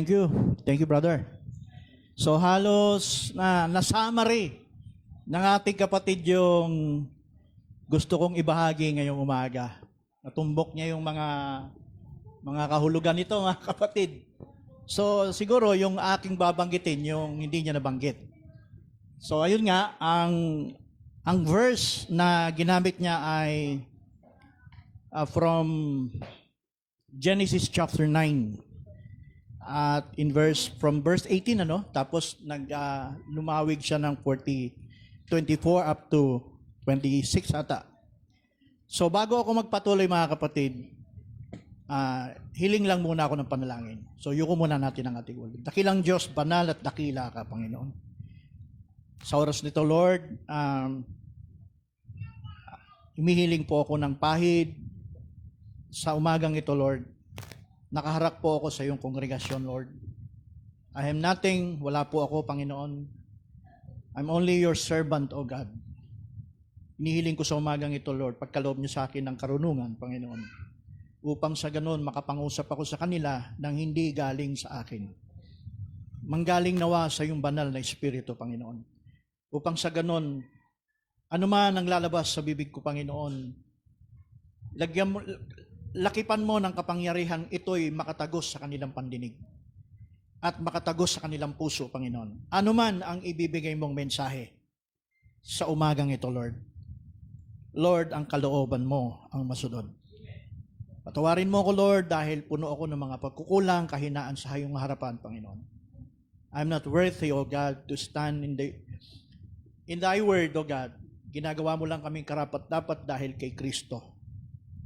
Thank you. Thank you, brother. So halos na summary ng ating kapatid yung gusto kong ibahagi ngayong umaga. Natumbok niya yung mga kahulugan nito, mga kapatid. So siguro yung aking babanggitin yung hindi niya nabanggit. So ayun nga, ang verse na ginamit niya ay from Genesis chapter 9. At from verse 18 tapos lumawig siya ng 24 up to 26 ata. So bago ako magpatuloy, mga kapatid, hiling lang muna ako ng panalangin. So yuko muna natin ang ating ulo. Dakilang Diyos, banal at dakila ka, Panginoon. Sa oras nito, Lord, humihiling po ako ng pahid sa umagang ito, Lord. Nakaharap po ako sa iyong kongregasyon, Lord. I am nothing, wala po ako, Panginoon. I'm only your servant, O God. Inihiling ko sa umagang ito, Lord, pagkaloob niyo sa akin ng karunungan, Panginoon, upang sa ganon makapangusap ako sa kanila nang hindi galing sa akin. Manggaling nawa sa iyong banal na Espiritu, Panginoon. Upang sa ganon, anuman ang lalabas sa bibig ko, Panginoon, lakipan mo ng kapangyarihan ito'y makatagos sa kanilang pandinig at makatagos sa kanilang puso, Panginoon. Ano man ang ibibigay mong mensahe sa umagang ito, Lord. Lord, ang kalooban mo ang masunod. Patawarin mo ko, Lord, dahil puno ako ng mga pagkukulang, kahinaan sa iyong harapan, Panginoon. I'm not worthy, O God, to stand in thy word, O God. Ginagawa mo lang kaming karapat-dapat dahil kay Kristo.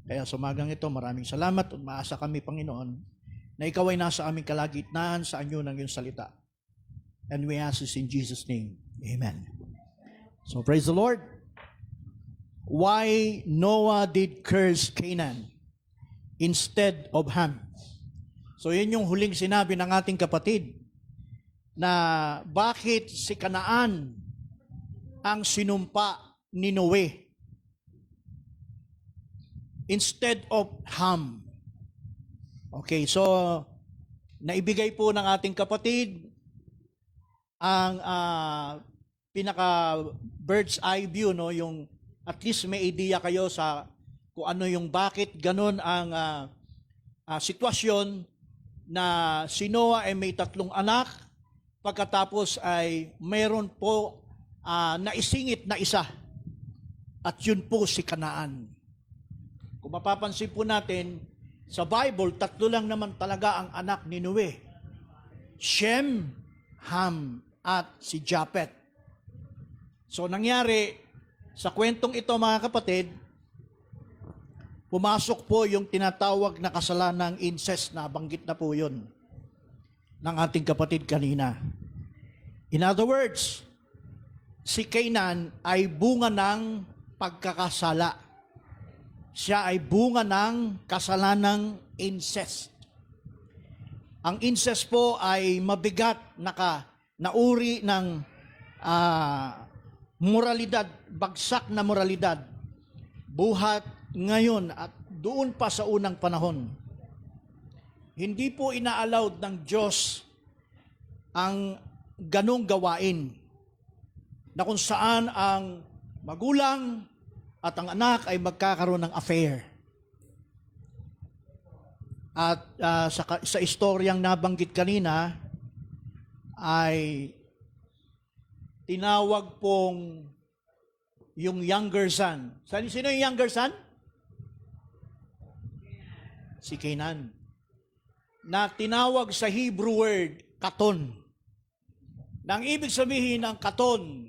Kaya sa umagang ito, maraming salamat at maasa kami, Panginoon, na ikaw ay nasa aming kalagitnaan sa anyo ng iyong salita. And we ask this in Jesus' name. Amen. So praise the Lord. Why Noah did curse Canaan instead of Ham. So yun yung huling sinabi ng ating kapatid, na bakit si Kanaan ang sinumpa ni Noe instead of Ham. Okay, so naibigay po ng ating kapatid ang pinaka bird's eye view, yung at least may idea kayo sa kung ano yung bakit ganun ang sitwasyon na si Noah ay may 3 anak, pagkatapos ay mayroon po naisingit na isa, at yun po si Kanaan. Kung mapapansin po natin, sa Bible, 3 lang naman talaga ang anak ni Noe. Shem, Ham, at si Japhet. So nangyari, sa kwentong ito, mga kapatid, pumasok po yung tinatawag na kasalanang incest, na banggit na po yun ng ating kapatid kanina. In other words, si Canaan ay bunga ng pagkakasala. Siya ay bunga ng kasalanang incest. Ang incest po ay mabigat na uri ng moralidad, bagsak na moralidad. Buhat ngayon at doon pa sa unang panahon. Hindi po ina-allowed ng Diyos ang ganong gawain, na kung saan ang magulang at ang anak ay magkakaroon ng affair. At sa istoryang nabanggit kanina, ay tinawag pong yung younger son. Sino yung younger son? Si Canaan. Na tinawag sa Hebrew word, katon. Na ang ibig sabihin ng katon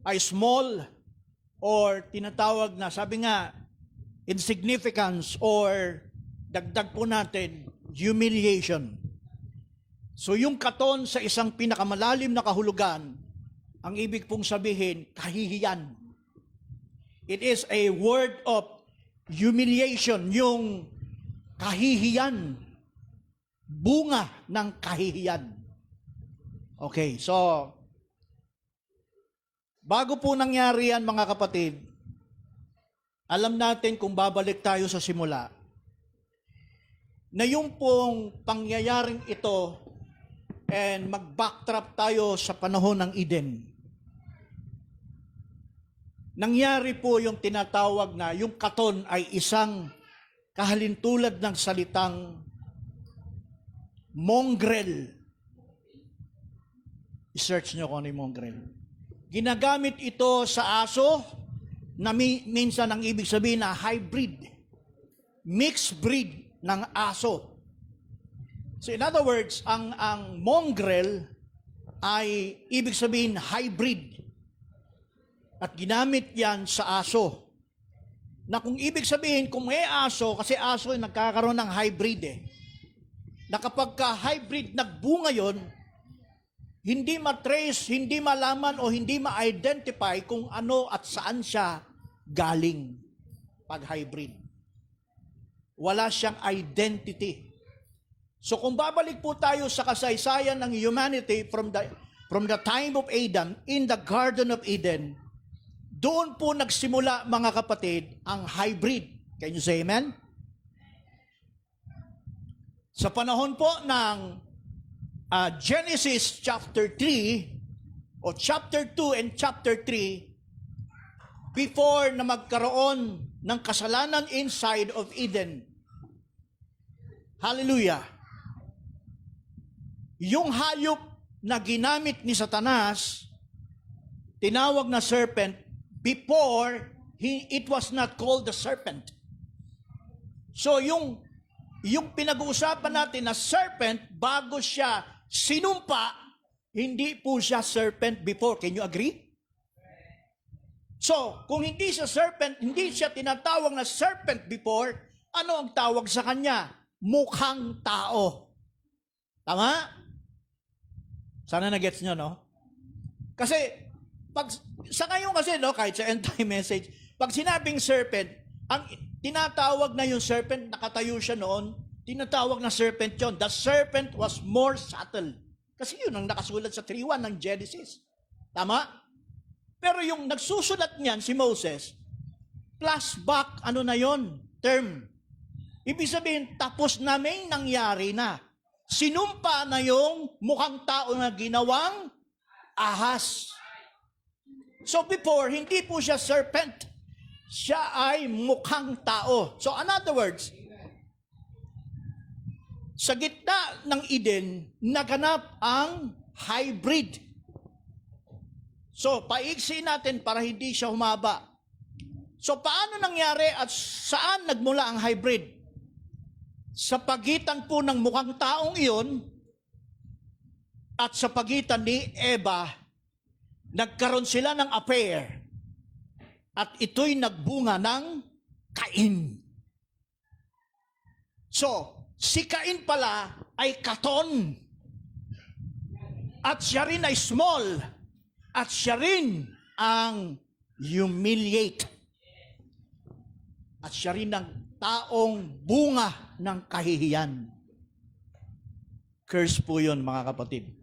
ay small, or tinatawag na, sabi nga, insignificance, or dagdag po natin, humiliation. So yung katon sa isang pinakamalalim na kahulugan, ang ibig pong sabihin, kahihiyan. It is a word of humiliation, yung kahihiyan, bunga ng kahihiyan. Okay, so bago po nangyari yan, mga kapatid, alam natin kung babalik tayo sa simula, na yung pong pangyayaring ito and mag-backtrap tayo sa panahon ng Eden. Nangyari po yung tinatawag na yung katon ay isang kahalintulad ng salitang mongrel. I-search nyo kung ano yung mongrel. Ginagamit ito sa aso na minsan ang ibig sabihin na hybrid. Mixed breed ng aso. So in other words, ang mongrel ay ibig sabihin hybrid. At ginamit yan sa aso. Na kung ibig sabihin, kung may aso, kasi aso ay nagkakaroon ng hybrid eh. Na kapag ka-hybrid nagbunga yon, hindi matrace, hindi malaman o hindi ma-identify kung ano at saan siya galing pag hybrid. Wala siyang identity. So kung babalik po tayo sa kasaysayan ng humanity from the time of Adam in the Garden of Eden, doon po nagsimula, mga kapatid, ang hybrid. Can you say amen? Sa panahon po ng Genesis chapter 3 o chapter 2 and chapter 3, before na magkaroon ng kasalanan inside of Eden. Hallelujah. Yung hayop na ginamit ni Satanas, tinawag na serpent, before it was not called the serpent. So yung pinag-uusapan natin na serpent, bago siya sinumpa, hindi po siya serpent before. Can you agree? So, kung hindi siya serpent, hindi siya tinatawag na serpent before, ano ang tawag sa kanya? Mukhang tao. Tama? Sana na-gets nyo, no? Kasi, sa ngayon kasi, no, kahit sa end time message, pag sinabing serpent, ang tinatawag na yung serpent, nakatayo siya noon, tinatawag na serpent yon. The serpent was more subtle. Kasi yun ang nakasulat sa 3:1 ng Genesis. Tama? Pero yung nagsusulat niyan, si Moses, flashback, ano na yon? Term. Ibig sabihin, tapos na may nangyari na. Sinumpa na yung mukhang tao na ginawang ahas. So before, hindi po siya serpent. Siya ay mukhang tao. So in other words, sa gitna ng Eden, naganap ang hybrid. So paigsi natin para hindi siya humaba. So paano nangyari at saan nagmula ang hybrid? Sa pagitan po ng mukhang taong iyon at sa pagitan ni Eva, nagkaroon sila ng affair at ito'y nagbunga ng Cain. So, si Cain pala ay katon at siya rin ay small at siya rin ang humiliate at siya rin ang taong bunga ng kahihiyan. Curse po yun, mga kapatid.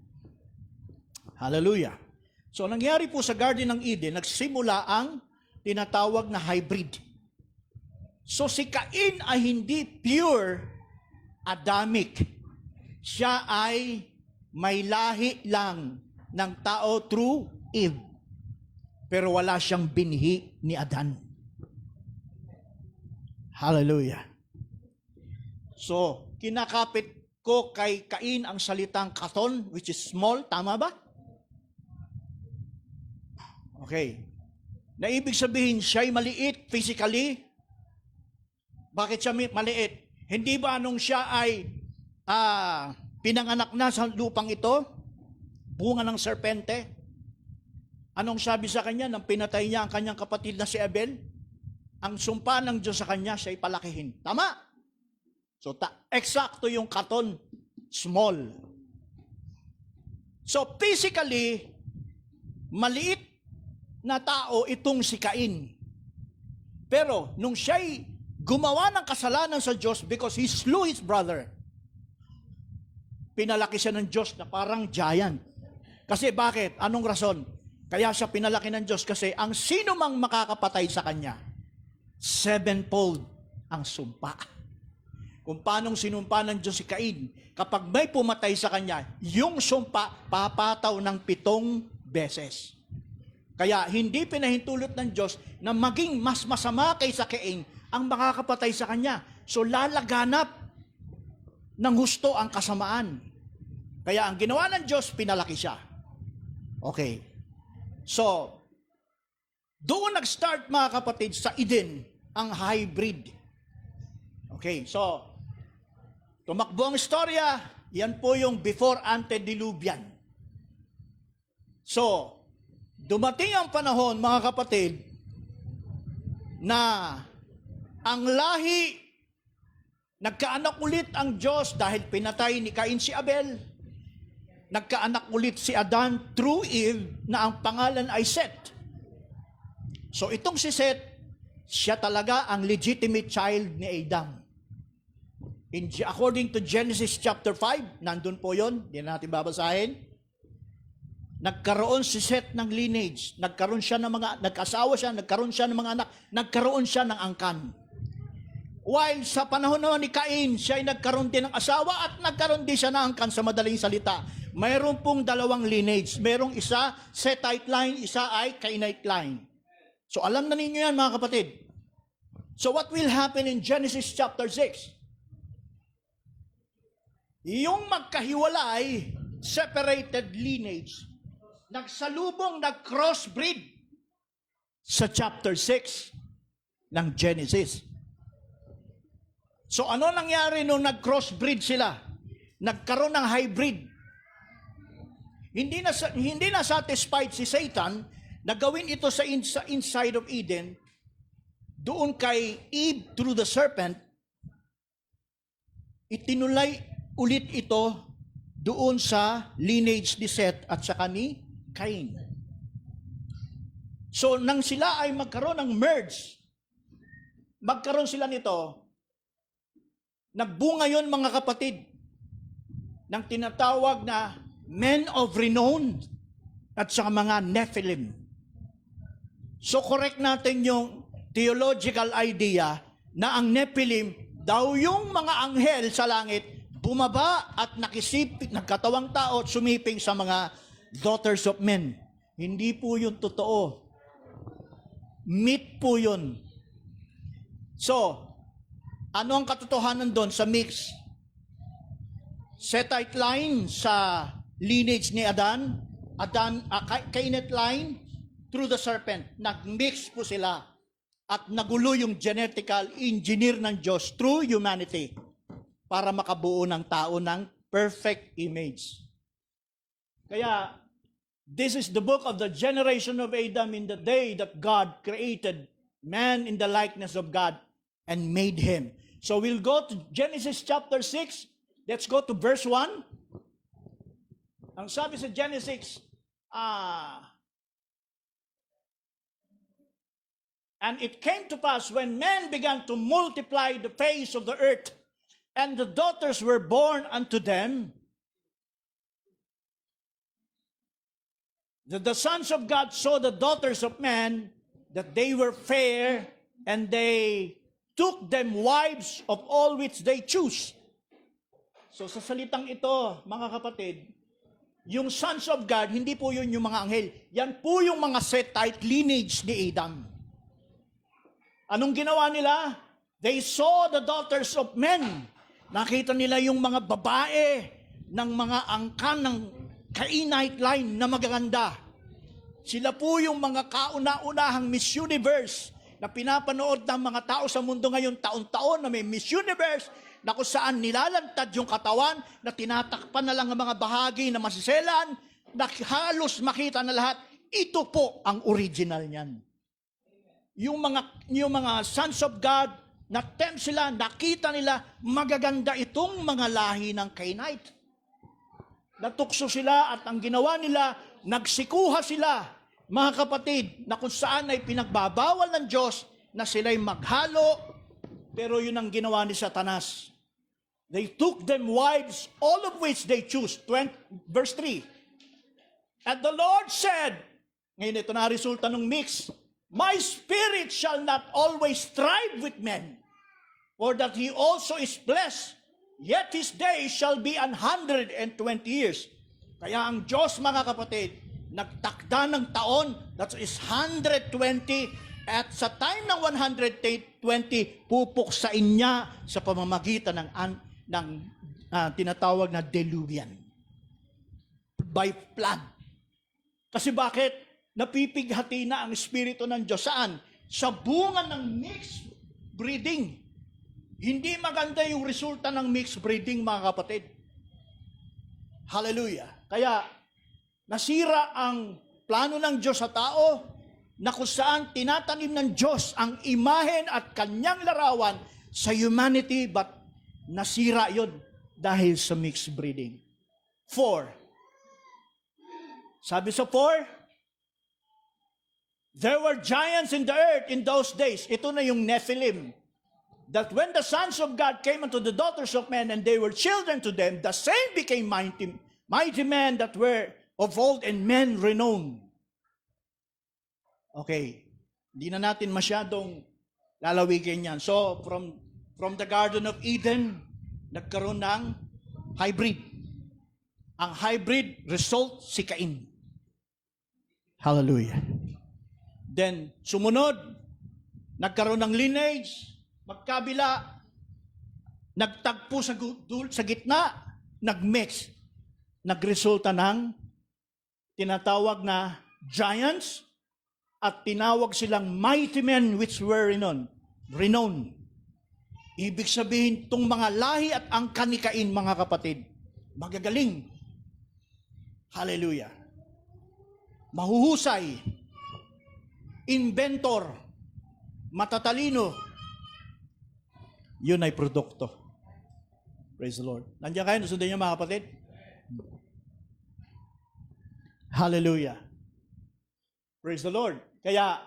Hallelujah. So, nangyari po sa Garden ng Eden, nagsimula ang tinatawag na hybrid. So, si Cain ay hindi pure Adamic. Siya ay may lahi lang ng tao through Eve. Pero wala siyang binhi ni Adan. Hallelujah. So, kinakapit ko kay Cain ang salitang katon, which is small. Tama ba? Okay. Na ibig sabihin, siya'y maliit physically. Bakit siya maliit? Hindi ba nung siya ay pinanganak na sa lupang ito, bunga ng serpente, anong sabi sa kanya nang pinatay niya ang kanyang kapatid na si Abel? Ang sumpa ng Diyos sa kanya, siya'y palakihin. Tama? So, eksakto yung katon, small. So, physically, maliit na tao itong si Cain. Pero, nung siya'y gumawa ng kasalanan sa Diyos because he slew his brother, pinalaki siya ng Diyos na parang giant. Kasi bakit? Anong rason? Kaya siya pinalaki ng Diyos kasi ang sino mang makakapatay sa kanya, 7-fold ang sumpa. kung paanong sinumpa ng Diyos si Cain. Kapag may pumatay sa kanya, yung sumpa papataw ng 7 beses. Kaya hindi pinahintulot ng Diyos na maging mas masama kaysa Cain ang makakapatay sa kanya. So lalaganap ng husto ang kasamaan. Kaya ang ginawa ng Diyos, pinalaki siya. Okay. So, doon nag-start mga kapatid sa Eden ang hybrid. Okay, so tumakbo ang istorya, yan po yung before antediluvian. So, dumating ang panahon mga kapatid na ang lahi, nagkaanak ulit ang Diyos dahil pinatay ni Cain si Abel. Nagkaanak ulit si Adan through Eve na ang pangalan ay Seth. So itong si Seth, siya talaga ang legitimate child ni Adam. According to Genesis chapter 5, nandun po yun, hindi na natin babasahin. Nagkaroon si Seth ng lineage, nagkaroon siya ng mga, nagkasawa siya, nagkaroon siya ng mga anak, nagkaroon siya ng angkan. While sa panahon naman ni Cain, siya ay nagkaroon din ng asawa at nagkaroon din siya ng angkan sa madaling salita. Mayroon pong 2 lineage. Mayroong isa, Sethite line, isa ay Cainite line. So alam na ninyo yan mga kapatid. So what will happen in Genesis chapter 6? Yung magkahiwalay, separated lineage, nagsalubong, nag-crossbreed sa chapter 6 ng Genesis. So ano nangyari nung nag-crossbreed sila? Nagkaroon ng hybrid. Hindi na satisfied si Satan na gawin ito sa inside of Eden, doon kay Eve through the serpent, itinulay ulit ito doon sa lineage ni Seth at saka ni Cain. So nang sila ay magkaroon ng merge, magkaroon sila nito, nagbunga yon mga kapatid ng tinatawag na men of renown at saka mga Nephilim. So correct natin yung theological idea na ang Nephilim daw yung mga anghel sa langit bumaba at nagkatawang tao at sumiping sa mga daughters of men. Hindi po yun totoo. Myth po yun. So, ano ang katotohanan doon sa mix? Sethite line sa lineage ni Adan, Cainite line through the serpent. Nag-mix po sila at nagulo yung genetical engineer ng Diyos through humanity para makabuo ng tao ng perfect image. Kaya, this is the book of the generation of Adam in the day that God created man in the likeness of God and made him. So we'll go to Genesis chapter 6. Let's go to verse 1. Ang sabi sa Genesis, and it came to pass when men began to multiply the face of the earth, and the daughters were born unto them, that the sons of God saw the daughters of men, that they were fair, and they took them wives of all which they choose. So sa salitang ito, mga kapatid, yung sons of God, hindi po yun yung mga anghel. Yan po yung mga Sethite lineage ni Adam. Anong ginawa nila? They saw the daughters of men. Nakita nila yung mga babae ng mga angkan ng Cainite line na magaganda. Sila po yung mga kauna-unahang Miss Universe na pinapanood ng mga tao sa mundo ngayon taon-taon na may Miss Universe na kung saan nilalantad yung katawan na tinatakpan na lang ang mga bahagi na masiselan na halos makita na lahat. Ito po ang original niyan. Yung mga sons of God, na-tempt sila, nakita nila, magaganda itong mga lahi ng Cainite. Natukso sila at ang ginawa nila, nagsikuha sila, mga kapatid, na kung saan ay pinagbabawal ng Diyos na sila'y maghalo, pero yun ang ginawa ni Satanas. They took them wives, all of which they choose. Verse 3. And the Lord said, ngayon ito na resulta ng mix, my spirit shall not always strive with men. for that he also is blessed, yet his days shall be 120 years. Kaya ang Diyos, mga kapatid, nagtakda ng taon, that is 120, at sa time ng 120, pupuksain niya sa pamamagitan ng tinatawag na deluvian. By flood. Kasi bakit? Napipighati na ang Espiritu ng Diyos. Saan? Sa bunga ng mixed breeding. Hindi maganda yung resulta ng mixed breeding, mga kapatid. Hallelujah. Kaya, nasira ang plano ng Diyos sa tao, na kung saan tinatanim ng Diyos ang imahen at kanyang larawan sa humanity, but nasira yun dahil sa mixed breeding. 4. Sabi sa 4, there were giants in the earth in those days. Ito na yung Nephilim. That when the sons of God came unto the daughters of men, and they were children to them, the same became mighty men that were of old, and men renowned. Okay. Hindi na natin masyadong lalawigin yan. So, from the Garden of Eden, nagkaroon ng hybrid. Ang hybrid result, si Cain. Hallelujah. Then, sumunod, nagkaroon ng lineage, magkabila, nagtagpo sa gitna, nagmix, nagresulta ng tinatawag na giants, at tinawag silang mighty men which were renowned. Ibig sabihin, itong mga lahi at ang kanikain, mga kapatid, magagaling. Hallelujah. Mahuhusay, inventor, matatalino, yun ay produkto. Praise the Lord. Nandiyan kayo, nasundan niyo, mga kapatid? Hallelujah. Praise the Lord. Kaya,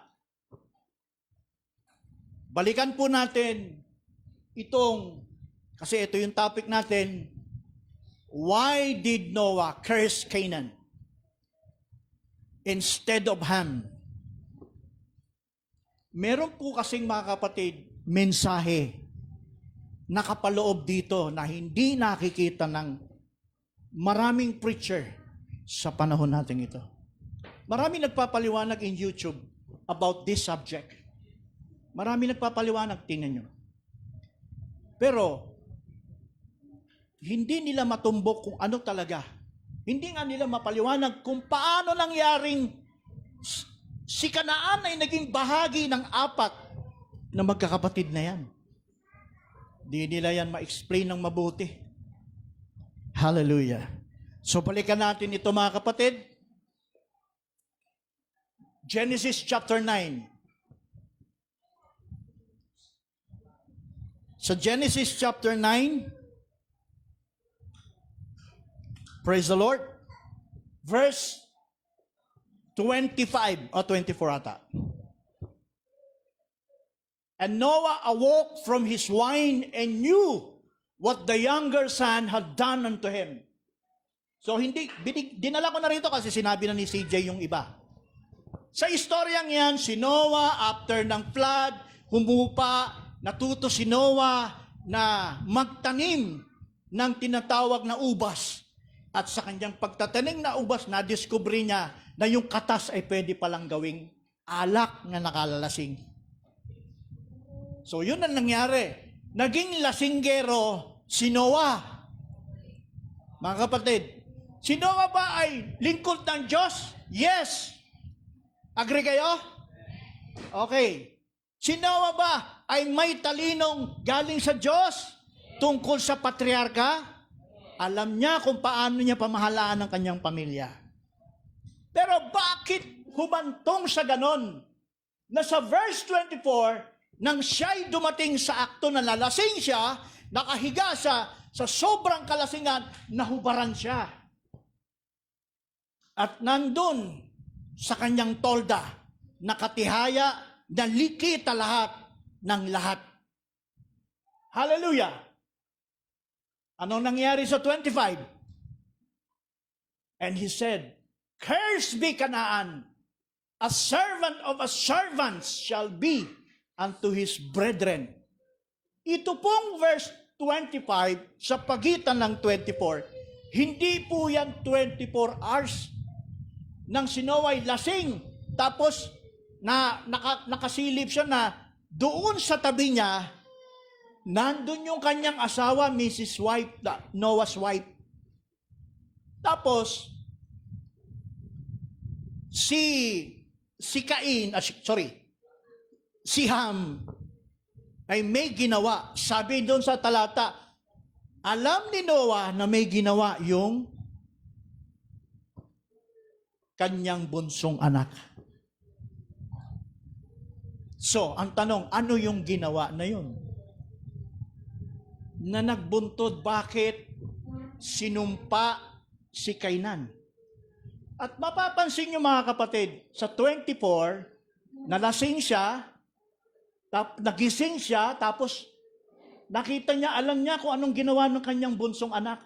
balikan po natin kasi ito yung topic natin, why did Noah curse Canaan instead of Ham? Meron po kasing, mga kapatid, mensahe nakapaloob dito na hindi nakikita ng maraming preacher sa panahon natin ito. Marami nagpapaliwanag in YouTube about this subject. Marami nagpapaliwanag, tingnan nyo. Pero, hindi nila matumbok kung ano talaga. Hindi nga nila mapaliwanag kung paano nangyaring si Kanaan ay naging bahagi ng 4 na magkakapatid na yan. Hindi nila yan ma-explain ng mabuti. Hallelujah. So, balikan natin ito, mga kapatid. Genesis chapter 9. So Genesis chapter 9, praise the Lord, verse 25 or 24 ata. And Noah awoke from his wine and knew what the younger son had done unto him. So dinala ko na rito kasi sinabi na ni CJ yung iba. Sa istoryang yan, si Noah, after ng flood, humupa, natuto si Noah na magtanim ng tinatawag na ubas. At sa kanyang pagtatanim na ubas, na-discover niya na yung katas ay pwede palang gawing alak na nakalalasing. So yun ang nangyari. Naging lasinggero si Noah. Mga kapatid, si Noah ba ay lingkod ng Diyos? Yes. Agree kayo? Okay. Si Noah ba ay may talinong galing sa Diyos tungkol sa patriarka? Alam niya kung paano niya pamahalaan ang kanyang pamilya. Pero bakit humantong sa ganon? Na sa verse 24, nang siya'y dumating sa akto na lalasing siya, nakahiga siya sa sobrang kalasingan, nahubaran siya. At nandun, sa kanyang tolda, nakatihaya, nalikita lahat ng lahat. Hallelujah! Anong nangyari sa 25? And he said, cursed be Canaan, a servant of a servants shall be unto his brethren. Ito pong verse 25 sa pagitan ng 24, hindi po yan 24 hours nang si Noah ay lasing. Tapos nakasilip siya na doon sa tabi niya, nandun yung kanyang asawa, Mrs. Wife, Noah's wife. Tapos, si Ham ay may ginawa. Sabi doon sa talata, alam ni Noah na may ginawa yung kanyang bunsong anak. So, ang tanong, ano yung ginawa na yun? Na nagbuntod, bakit sinumpa si Kainan? At mapapansin nyo mga kapatid, sa 24, nalasing siya, nagising siya, tapos nakita niya, alam niya kung anong ginawa ng kanyang bunsong anak.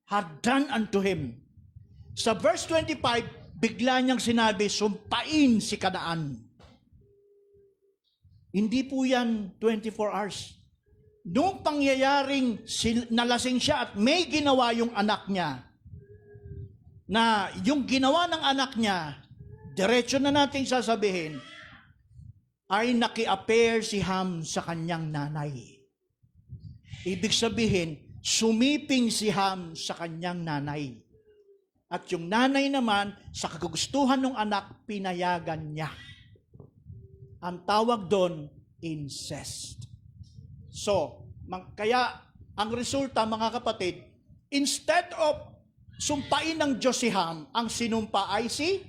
Had done unto him. Sa verse 25, bigla niyang sinabi, sumpain si Kanaan. Hindi po yan 24 hours. Noong pangyayaring nalasing siya at may ginawa yung anak niya, na yung ginawa ng anak niya, diretso na natin sasabihin, ay naki-appear si Ham sa kanyang nanay. Ibig sabihin, sumiping si Ham sa kanyang nanay. At yung nanay naman, sa kagustuhan ng anak, pinayagan niya. Ang tawag doon, incest. So, kaya ang resulta mga kapatid, instead of sumpain ng Diyos si Ham, ang sinumpa ay si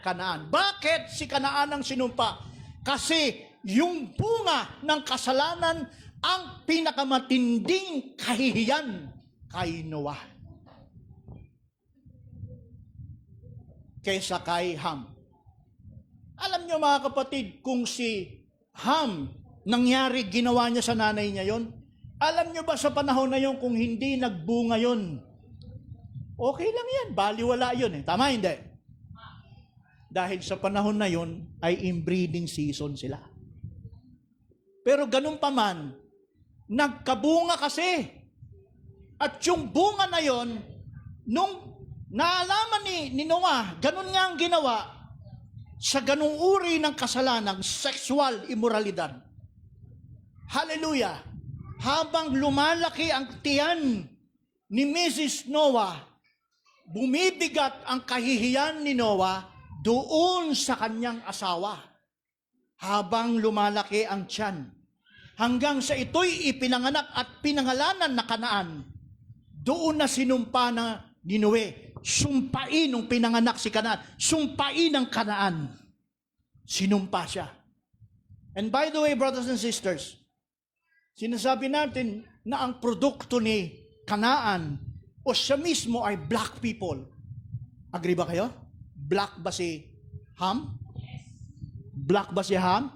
Kanaan. Bakit si Kanaan ang sinumpa? Kasi yung bunga ng kasalanan ang pinakamatinding kahihiyan kay Noah. Kaysa kay Ham. Alam nyo mga kapatid, kung si Ham, nangyari, ginawa niya sa nanay niya yon, alam nyo ba sa panahon na yon, kung hindi nagbunga yon, okay lang yan, baliwala yun eh. Tama, hindi? Dahil sa panahon na yun, ay inbreeding season sila. Pero ganun pa man, nagkabunga kasi. At yung bunga na yun, nung naalaman ni Noah, ganun nga ang ginawa, sa ganung uri ng kasalanan, sexual immoralidad. Hallelujah! Habang lumalaki ang tiyan ni Mrs. Noah, bumibigat ang kahihiyan ni Noah doon sa kanyang asawa. Habang lumalaki ang tiyan. Hanggang sa ito'y ipinanganak at pinangalanan na Kanaan, doon na sinumpa na ni Noe. Sumpain nung pinanganak si Kanaan. Sumpain ng Kanaan. Sinumpa siya. And by the way, brothers and sisters, sinasabi natin na ang produkto ni Kanaan o siya mismo ay black people. Agree ba kayo? Black ba si Ham? Black ba si Ham?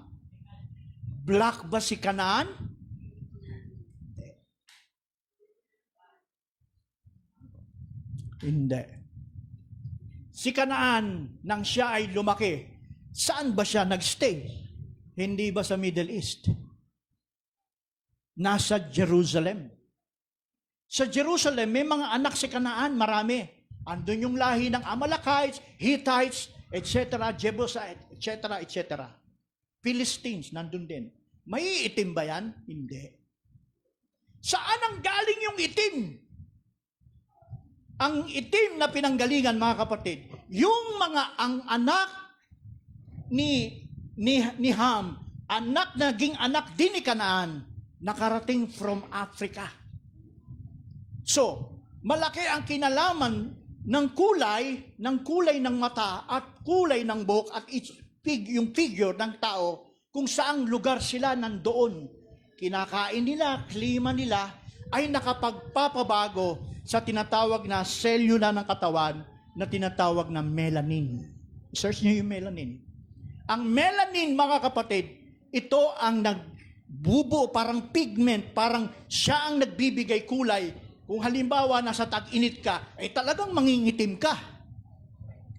Black ba si Kanaan? Hindi. Si Kanaan, nang siya ay lumaki, saan ba siya nagstay? Hindi ba sa Middle East? Nasa Jerusalem. Sa Jerusalem, may mga anak si Kanaan, marami. Andun yung lahi ng Amalekites, Hittites, etc., Jebusite, etc., etc. Philistines, nandun din. May itim ba yan? Hindi. Saan ang galing yung itim? Ang itim na pinanggalingan, mga kapatid, yung ang anak ni Ham, naging anak din ni Kanaan, nakarating from Africa. So, malaki ang kinalaman ng kulay ng mata at kulay ng buhok at yung figure ng tao kung saang lugar sila nandoon. Kinakain nila, klima nila ay nakapagpapabago sa tinatawag na selula ng katawan na tinatawag na melanin. Search niyo yung melanin. Ang melanin, mga kapatid, ito ang nagbubuo, parang pigment, parang siya ang nagbibigay kulay. Kung halimbawa nasa tag-init ka, ay talagang mangingitim ka.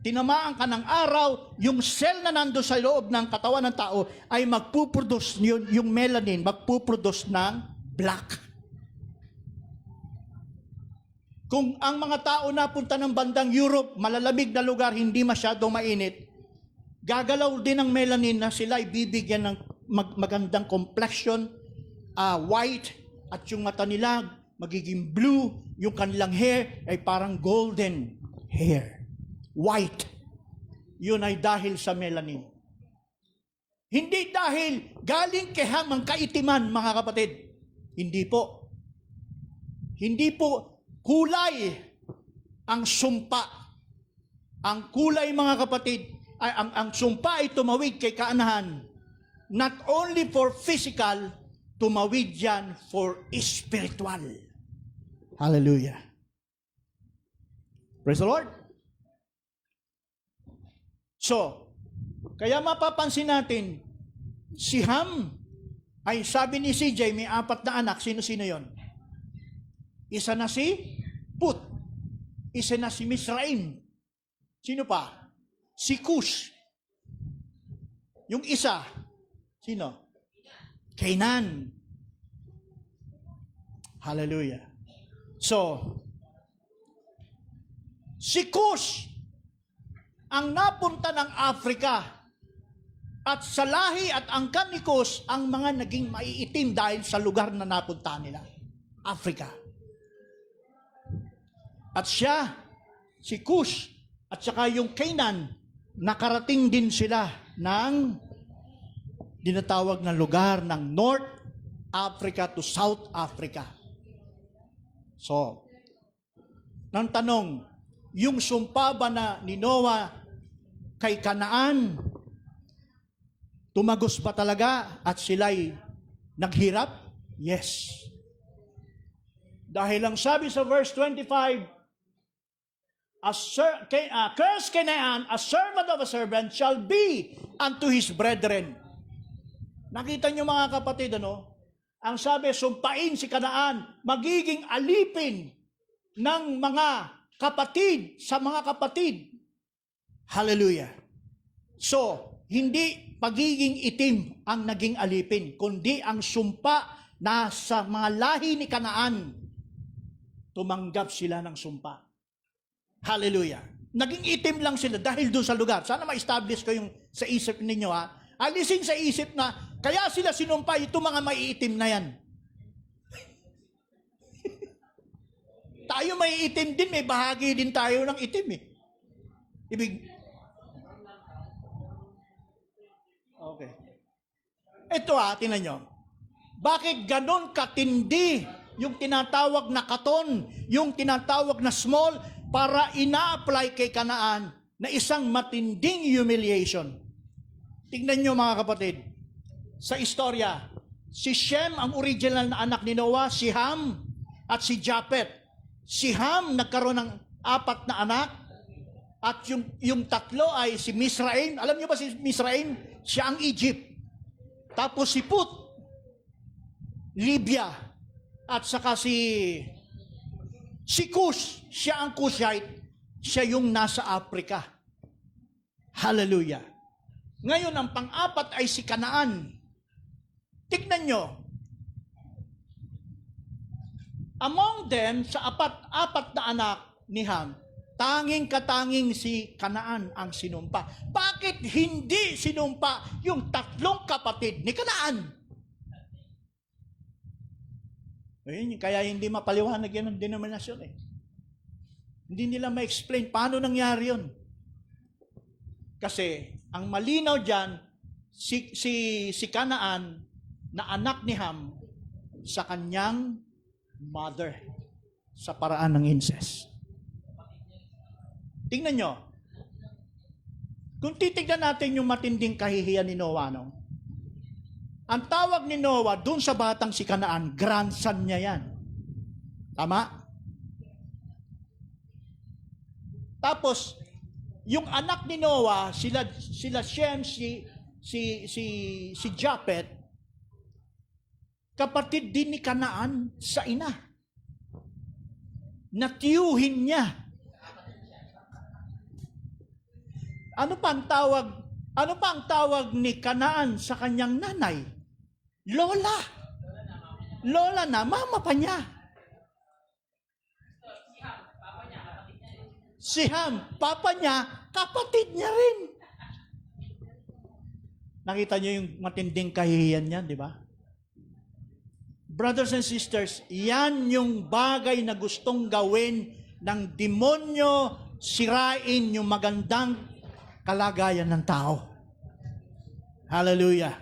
Tinamaan ka ng araw, yung cell na nando sa loob ng katawan ng tao ay magpuproduce yung melanin, magpuproduce ng black. Kung ang mga tao napunta ng bandang Europe, malalamig na lugar, hindi masyadong mainit, gagalaw din ng melanin na sila ibibigyan ng magandang complexion, white, at yung mata nila magiging blue, yung kanilang hair ay parang golden hair. White. Yun ay dahil sa melanin. Hindi dahil galing kay Ham ang kaitiman, mga kapatid. Hindi po. Hindi po kulay ang sumpa. Ang kulay, mga kapatid, ay ang sumpa ay tumawid kay kaanahan. Not only for physical, tumawid yan for spiritual. Hallelujah. Praise the Lord. So, kaya mapapansin natin, si Ham ay sabi ni CJ, may 4 na anak. Sino-sino yon? Isa na si Put. Isa na si Misraim. Sino pa? Si Cush. Yung isa, sino? Canaan. Hallelujah. So, si Cush ang napunta ng Africa at sa lahi at angkan ni Cush ang mga naging maiitim dahil sa lugar na napunta nila. Africa. At siya, si Cush, at saka yung Canaan, nakarating din sila ng dinatawag na lugar ng North Africa to South Africa. So, nang tanong, yung sumpa ba na ni Noah kay Kanaan, tumagos ba talaga at sila'y naghirap? Yes. Dahil ang sabi sa verse 25, curse Canaan, a servant of a servant, shall be unto his brethren. Nakita niyo mga kapatid, ano? Ang sabi, sumpain si Kanaan, magiging alipin ng mga kapatid sa mga kapatid. Hallelujah. So, hindi pagiging itim ang naging alipin, kundi ang sumpa na sa mga lahi ni Kanaan, tumanggap sila ng sumpa. Hallelujah. Naging itim lang sila dahil doon sa lugar. Sana ma-establish ko yung sa isip ninyo, ha. Alisin sa isip na, kaya sila sinumpa, ito mga maiitim na yan. Tayo maiitim din, may bahagi din tayo ng itim eh. Okay. Ito tingnan nyo. Bakit ganon katindi yung tinatawag na katon, yung tinatawag na small, para ina-apply kay Kanaan na isang matinding humiliation? Tingnan nyo mga kapatid, sa istorya, si Shem ang original na anak ni Noah, si Ham at si Japhet. Si Ham nagkaroon ng 4 na anak at yung 3 ay si Misraim. Alam nyo ba si Misraim? Siya ang Egypt. Tapos si Put, Libya. At saka si Cush, siya ang Cushite. Siya yung nasa Africa. Hallelujah. Ngayon, ang pang-4 ay si Kanaan. Tignan nyo. Among them, sa 4 na anak ni Ham, tanging-katanging si Kanaan ang sinumpa. Bakit hindi sinumpa yung 3 kapatid ni Kanaan? Ayun, kaya hindi mapaliwanag yan ng denominasyon eh. Hindi nila ma-explain paano nangyari yun. Kasi, ang malinaw dyan, si Kanaan na anak ni Ham sa kanyang mother sa paraan ng incest. Tingnan nyo. Kung titignan natin yung matinding kahihiyan ni Noah, no? Ang tawag ni Noah dun sa batang si Kanaan, grandson niya yan. Tama? Tapos, yung anak ni Noah, sila Shem, si Japhet, kapatid din ni Kanaan sa ina. Natiyuhin niya. Ano pa ang tawag ni Kanaan sa kanyang nanay? Lola. lola na, mama pa niya. Si Ham, papa niya, kapatid niya rin. Nakita niyo yung matinding kahihiyan niya, di ba? Brothers and sisters, yan yung bagay na gustong gawin ng demonyo, sirain yung magandang kalagayan ng tao. Hallelujah.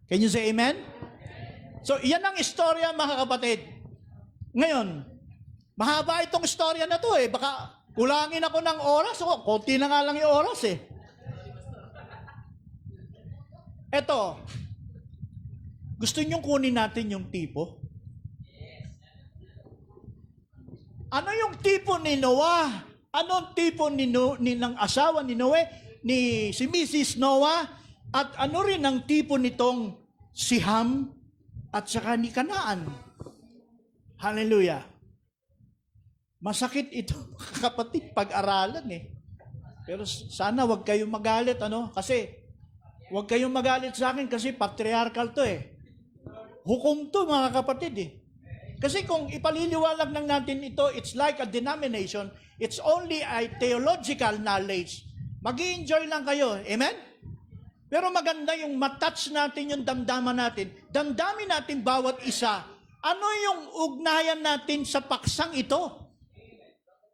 Can you say amen? So, yan ang istorya, mga kapatid. Ngayon, mahaba itong istorya na to eh. Baka kulangin ako ng oras. O, konti na nga lang yung oras eh. Eto, gusto niyong kunin natin yung tipo? Ano yung tipo ni Noah? Anong tipo ng asawa ni Noe, si Mrs. Noah? At ano rin ang tipo nitong si Ham at saka ni Kanaan? Hallelujah. Masakit ito, kapatid, pag-aralan eh. Pero sana wag kayong magalit, Kasi, wag kayong magalit sa akin kasi patriarchal to eh. Hukom to, mga kapatid eh. Kasi kung ipaliliwalag lang natin ito, it's like a denomination, it's only a theological knowledge. Mag-i-enjoy lang kayo. Amen? Pero maganda yung matouch natin yung damdaman natin. Damdamin natin bawat isa. Ano yung ugnayan natin sa paksang ito?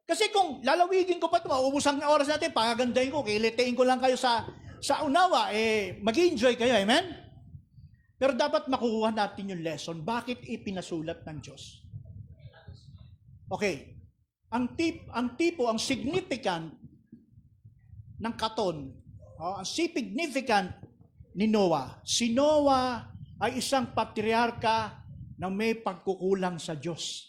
Kasi kung lalawigin ko pa ito, maubos ang oras natin, pagagandahin ko, kilitiin ko lang kayo sa unawa, mag-enjoy kayo, amen? Pero dapat makukuha natin yung lesson. Bakit ipinasulat ng Diyos? Okay. Ang significant ng katon, ang significant ni Noah. Si Noah ay isang patriarka na may pagkukulang sa Diyos.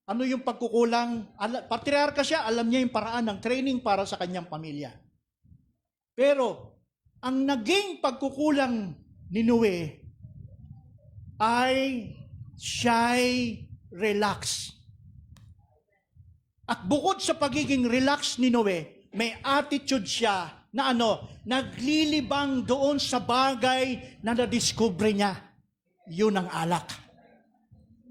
Ano yung pagkukulang? Patriarka siya, alam niya yung paraan ng training para sa kanyang pamilya. Pero, ang naging pagkukulang ni Noe ay siya'y relax. At bukod sa pagiging relax ni Noe, may attitude siya na naglilibang doon sa bagay na nadiskubre niya. Yun ang alak.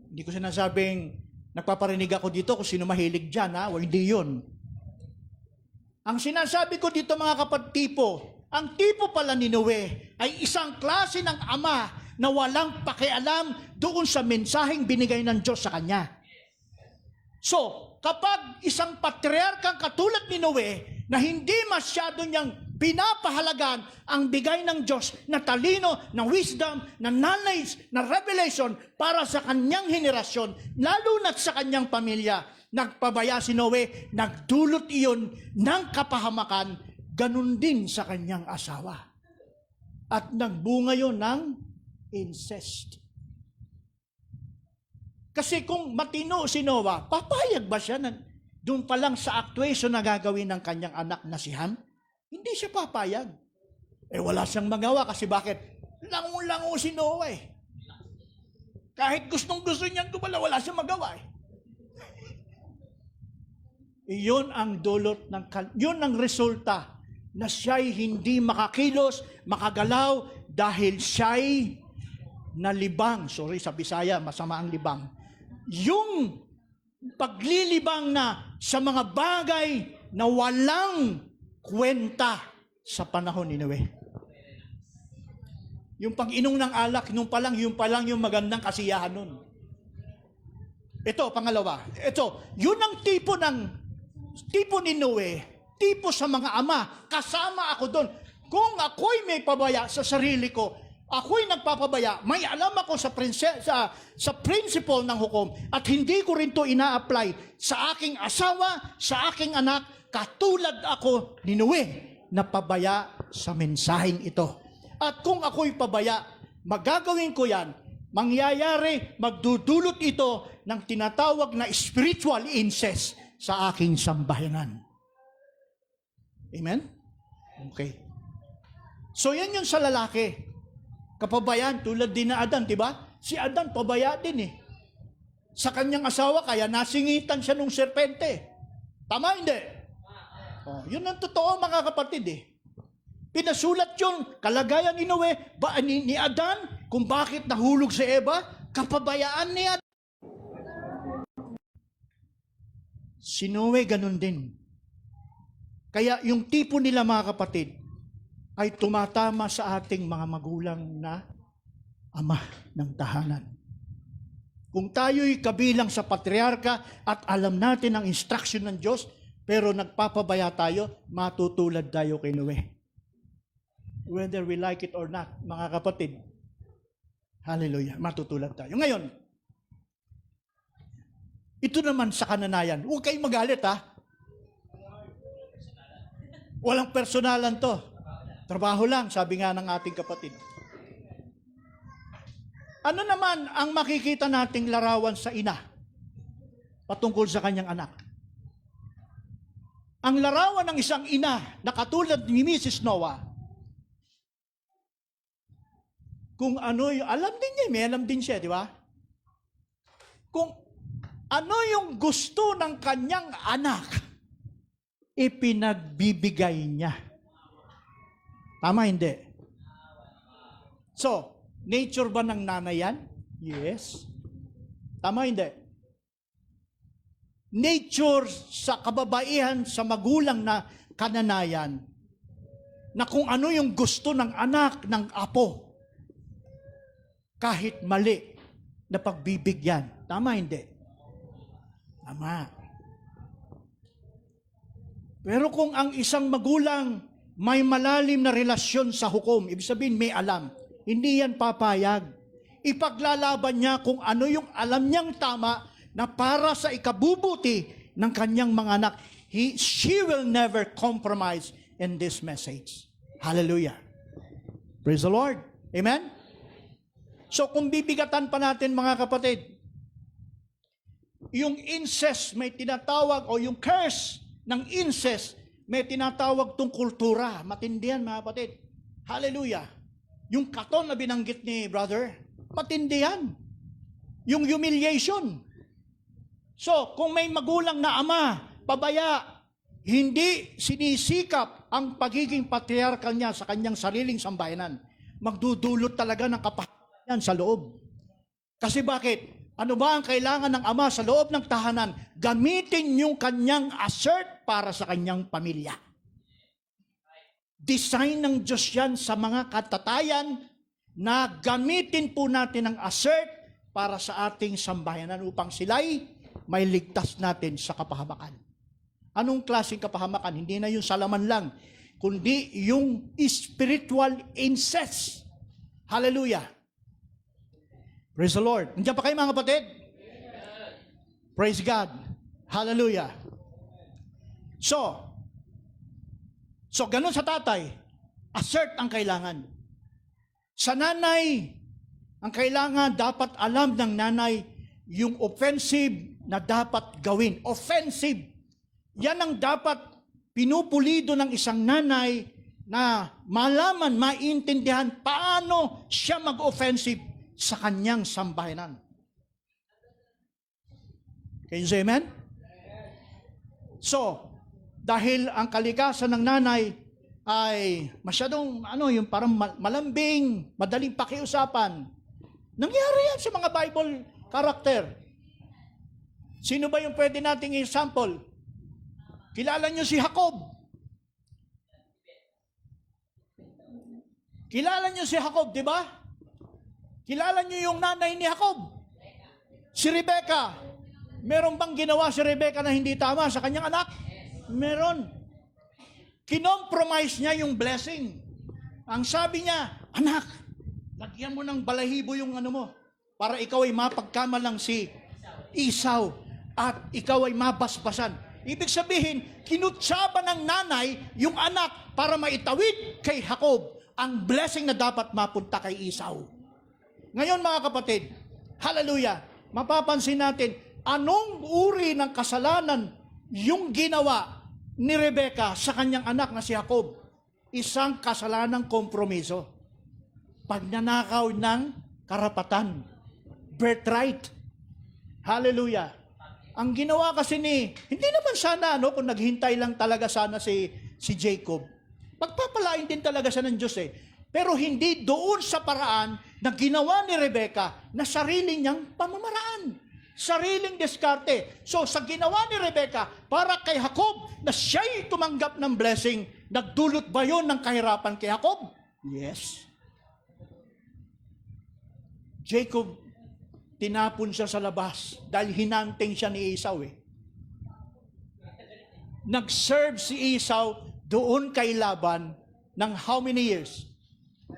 Hindi ko sinasabing nagpaparinig ako dito kung sino mahilig dyan, hindi yun. Ang sinasabi ko dito, mga kapatipo, ang tipo pala ni Noe ay isang klase ng ama na walang pakialam doon sa mensaheng binigay ng Diyos sa kanya. So, kapag isang patriarkang katulad ni Noe na hindi masyado niyang pinapahalagan ang bigay ng Diyos na talino, na wisdom, na knowledge, na revelation para sa kanyang henerasyon, lalo na sa kanyang pamilya, nagpabaya si Noe, nagdulot iyon ng kapahamakan, ganun din sa kanyang asawa. At nagbunga yun ng incest. Kasi kung matino si Noah, papayag ba siya na doon pa lang sa actuation na gagawin ng kanyang anak na si Ham? Hindi siya papayag. Wala siyang magawa kasi bakit? Lango-lango si Noah eh. Kahit gustong-gusto niyang gumala, wala siyang magawa eh. Iyon ang dulot yun ang resulta na siya'y hindi makakilos, makagalaw dahil siya'y nalibang. Sorry, sa Bisaya, masama ang libang. Yung paglilibang na sa mga bagay na walang kwenta sa panahon ni Noe. Yung pag-inom ng alak, yung palang yung magandang kasiyahan nun. Ito, pangalawa. Ito, yun ang tipo ni Noe, tipo sa mga ama, kasama ako doon. Kung ako'y may pabaya sa sarili ko, ako'y nagpapabaya, may alam ako sa principle ng hukom at hindi ko rin to ina-apply sa aking asawa, sa aking anak, katulad ako ni Noe na pabaya sa mensaheng ito. At kung ako'y pabaya, magagawin ko yan, mangyayari, magdudulot ito ng tinatawag na spiritual incest sa aking sambahanan. Amen? Okay. So yan yung sa lalaki. Kapabayaan, tulad din na Adan, diba? Si Adan, pabaya din eh. Sa kanyang asawa, kaya nasingitan siya nung serpente. Tama, hindi? Yun ang totoo, mga kapatid eh. Pinasulat yung kalagayan ni Noe, ni Adan, kung bakit nahulog si Eva, kapabayaan niya. Si Noe ganun din. Kaya yung tipo nila mga kapatid ay tumatama sa ating mga magulang na ama ng tahanan. Kung tayo'y kabilang sa patriarka at alam natin ang instruction ng Diyos, pero nagpapabaya tayo, matutulad tayo kay Noe. Whether we like it or not, mga kapatid. Hallelujah, matutulad tayo. Ngayon, ito naman sa kananayan. Huwag kayong magalit, ha? Walang personalan to. Trabaho lang, sabi nga ng ating kapatid. Ano naman ang makikita nating larawan sa ina patungkol sa kanyang anak? Ang larawan ng isang ina na katulad ni Mrs. Noah, kung ano yung, alam din niya, may alam din siya, di ba? Kung ano yung gusto ng kanyang anak, ipinagbibigay niya. Tama, hindi? So, nature ba ng nanay yan? Yes. Tama, hindi? Nature sa kababaihan, sa magulang na kananayan, na kung ano yung gusto ng anak, ng apo, kahit mali, na pagbibigyan. Tama, hindi? Tama. Pero kung ang isang magulang may malalim na relasyon sa hukom, ibig sabihin may alam, hindi yan papayag. Ipaglalaban niya kung ano yung alam niyang tama na para sa ikabubuti ng kanyang mga anak. She will never compromise in this message. Hallelujah. Praise the Lord. Amen? So kung bibigatan pa natin mga kapatid, yung incest may tinatawag, o yung curse ng incest may tinatawag tong kultura. Matindi yan mga kapatid. Hallelujah. Yung katon na binanggit ni brother, matindi yan. Yung humiliation. So kung may magulang na ama, pabaya, hindi sinisikap ang pagiging patriarkal niya sa kanyang sariling sambayanan, magdudulot talaga ng kapahayan sa loob. Kasi bakit? Ano ba ang kailangan ng ama sa loob ng tahanan? Gamitin yung kanyang assert para sa kanyang pamilya. Design ng Diyos yan sa mga katatayan na gamitin po natin ang assert para sa ating sambayanan upang sila'y may ligtas natin sa kapahamakan. Anong klaseng kapahamakan? Hindi na yung salaman lang, kundi yung spiritual incest. Hallelujah. Praise the Lord. Nandiyan pa kayo mga kapatid? Praise God. Hallelujah. So ganun sa tatay, assert ang kailangan. Sa nanay, ang kailangan dapat alam ng nanay yung offensive na dapat gawin. Offensive. Yan ang dapat pinupulido ng isang nanay na malaman, maintindihan paano siya mag-offensive sa kanyang sambayanan. Can you say amen? So, dahil ang kalikasan ng nanay ay masyadong yung parang malambing, madaling pakiusapan. Nangyari yan sa mga Bible character. Sino ba yung pwede nating example? Kilala niyo si Jacob. Kilala niyo si Jacob, di ba? Kilala niyo yung nanay ni Jacob? Si Rebecca. Meron bang ginawa si Rebecca na hindi tama sa kanyang anak? Meron. Kinompromise niya yung blessing. Ang sabi niya, anak, lagyan mo ng balahibo yung mo, para ikaw ay mapagkamalang si Esau at ikaw ay mabasbasan. Ibig sabihin, kinutsaba ng nanay yung anak para maitawid kay Jacob ang blessing na dapat mapunta kay Esau. Ngayon mga kapatid, hallelujah, mapapansin natin, anong uri ng kasalanan yung ginawa ni Rebecca sa kanyang anak na si Jacob? Isang kasalanang kompromiso. Pagnanakaw ng karapatan. Birthright. Hallelujah. Ang ginawa kasi hindi naman sana, kung naghintay lang talaga sana si Jacob, pagpapalain din talaga siya ng Diyos . Pero hindi doon sa paraan na ginawa ni Rebecca na sarili niyang pamamaraan. Sariling diskarte. So sa ginawa ni Rebecca para kay Jacob na siya'y tumanggap ng blessing, nagdulot ba yun ng kahirapan kay Jacob? Yes. Jacob, tinapon siya sa labas dahil hinanting siya ni Esau eh. Nag-serve si Esau doon kay Laban ng how many years?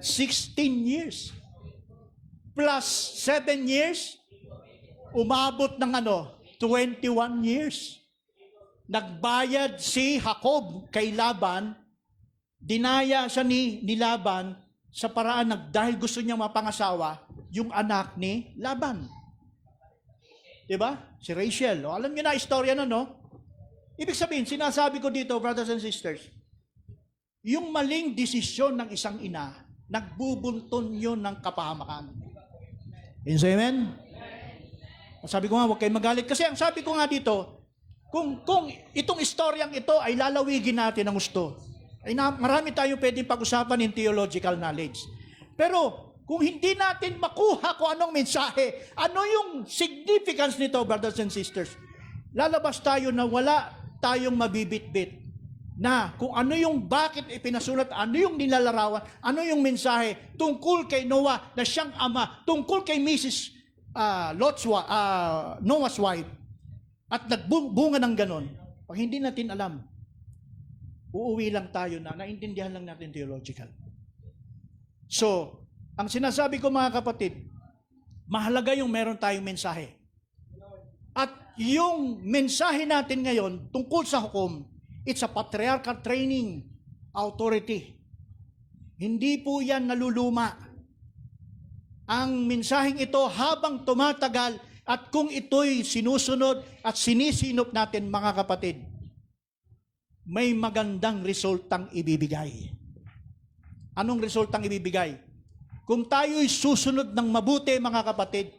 16 years. Plus 7 years, umabot ng 21 years. Nagbayad si Jacob kay Laban, dinaya siya ni Laban sa paraan dahil gusto niyang mapangasawa yung anak ni Laban. Diba? Si Rachel. O, alam niyo na istorya na, no? Ibig sabihin, sinasabi ko dito, brothers and sisters, yung maling desisyon ng isang ina, nagbubunton yun ng kapahamakan. Amen? Sabi ko nga, huwag kayong magalit. Kasi ang sabi ko nga dito, kung itong istoryang ito ay lalawigin natin ng gusto, ay marami tayong pwedeng pag-usapan in theological knowledge. Pero kung hindi natin makuha kung anong mensahe, ano yung significance nito, brothers and sisters, lalabas tayo na wala tayong mabibitbit na kung ano yung bakit ipinasulat, ano yung nilalarawan, ano yung mensahe tungkol kay Noah na siyang ama, tungkol kay Mrs. Noah's wife, at nagbunga ng ganon. Pag hindi natin alam, uuwi lang tayo na naintindihan lang natin theological. So, ang sinasabi ko mga kapatid, mahalaga yung meron tayong mensahe. At yung mensahe natin ngayon tungkol sa hukom, it's a patriarchal training authority. Hindi po yan naluluma. Ang mensaheng ito habang tumatagal at kung ito'y sinusunod at sinisinop natin mga kapatid, may magandang resultang ibibigay. Anong resultang ibibigay? Kung tayo'y susunod ng mabuti mga kapatid,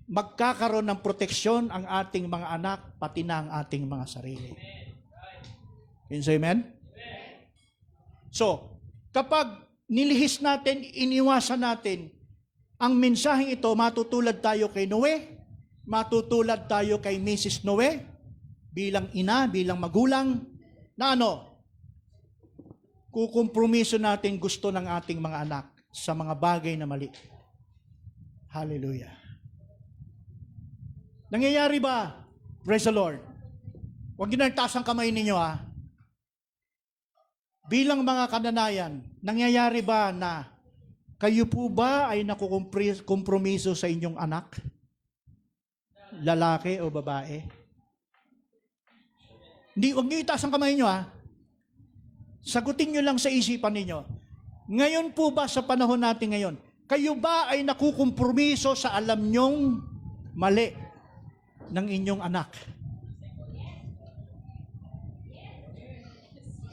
magkakaroon ng proteksyon ang ating mga anak, pati na ang ating mga sarili. Amen? So, kapag nilihis natin, iniwasan natin, ang mensaheng ito, matutulad tayo kay Noe, matutulad tayo kay Mrs. Noe, bilang ina, bilang magulang, na kukompromiso natin gusto ng ating mga anak sa mga bagay na mali. Hallelujah. Nangyayari ba? Praise the Lord. Huwag niyo na taas ang kamay ninyo Bilang mga kananayan, nangyayari ba na kayo po ba ay nakukompromiso sa inyong anak? Lalaki o babae? Huwag niyo itaas ang kamay niyo Sagutin niyo lang sa isipan ninyo. Ngayon po ba sa panahon natin ngayon, kayo ba ay nakukompromiso sa alam niyong mali ng inyong anak?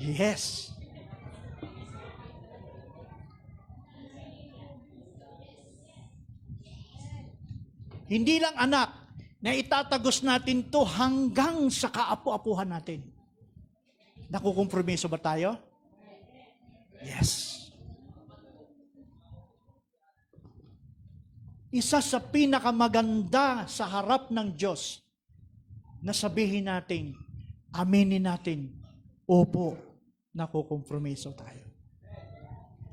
Yes. Hindi lang anak, na itatagos natin to hanggang sa kaapu-apuhan natin. Nakukompromiso ba tayo? Yes. Isa sa pinakamaganda sa harap ng Diyos na sabihin natin, aminin natin, opo, nakukompromiso tayo.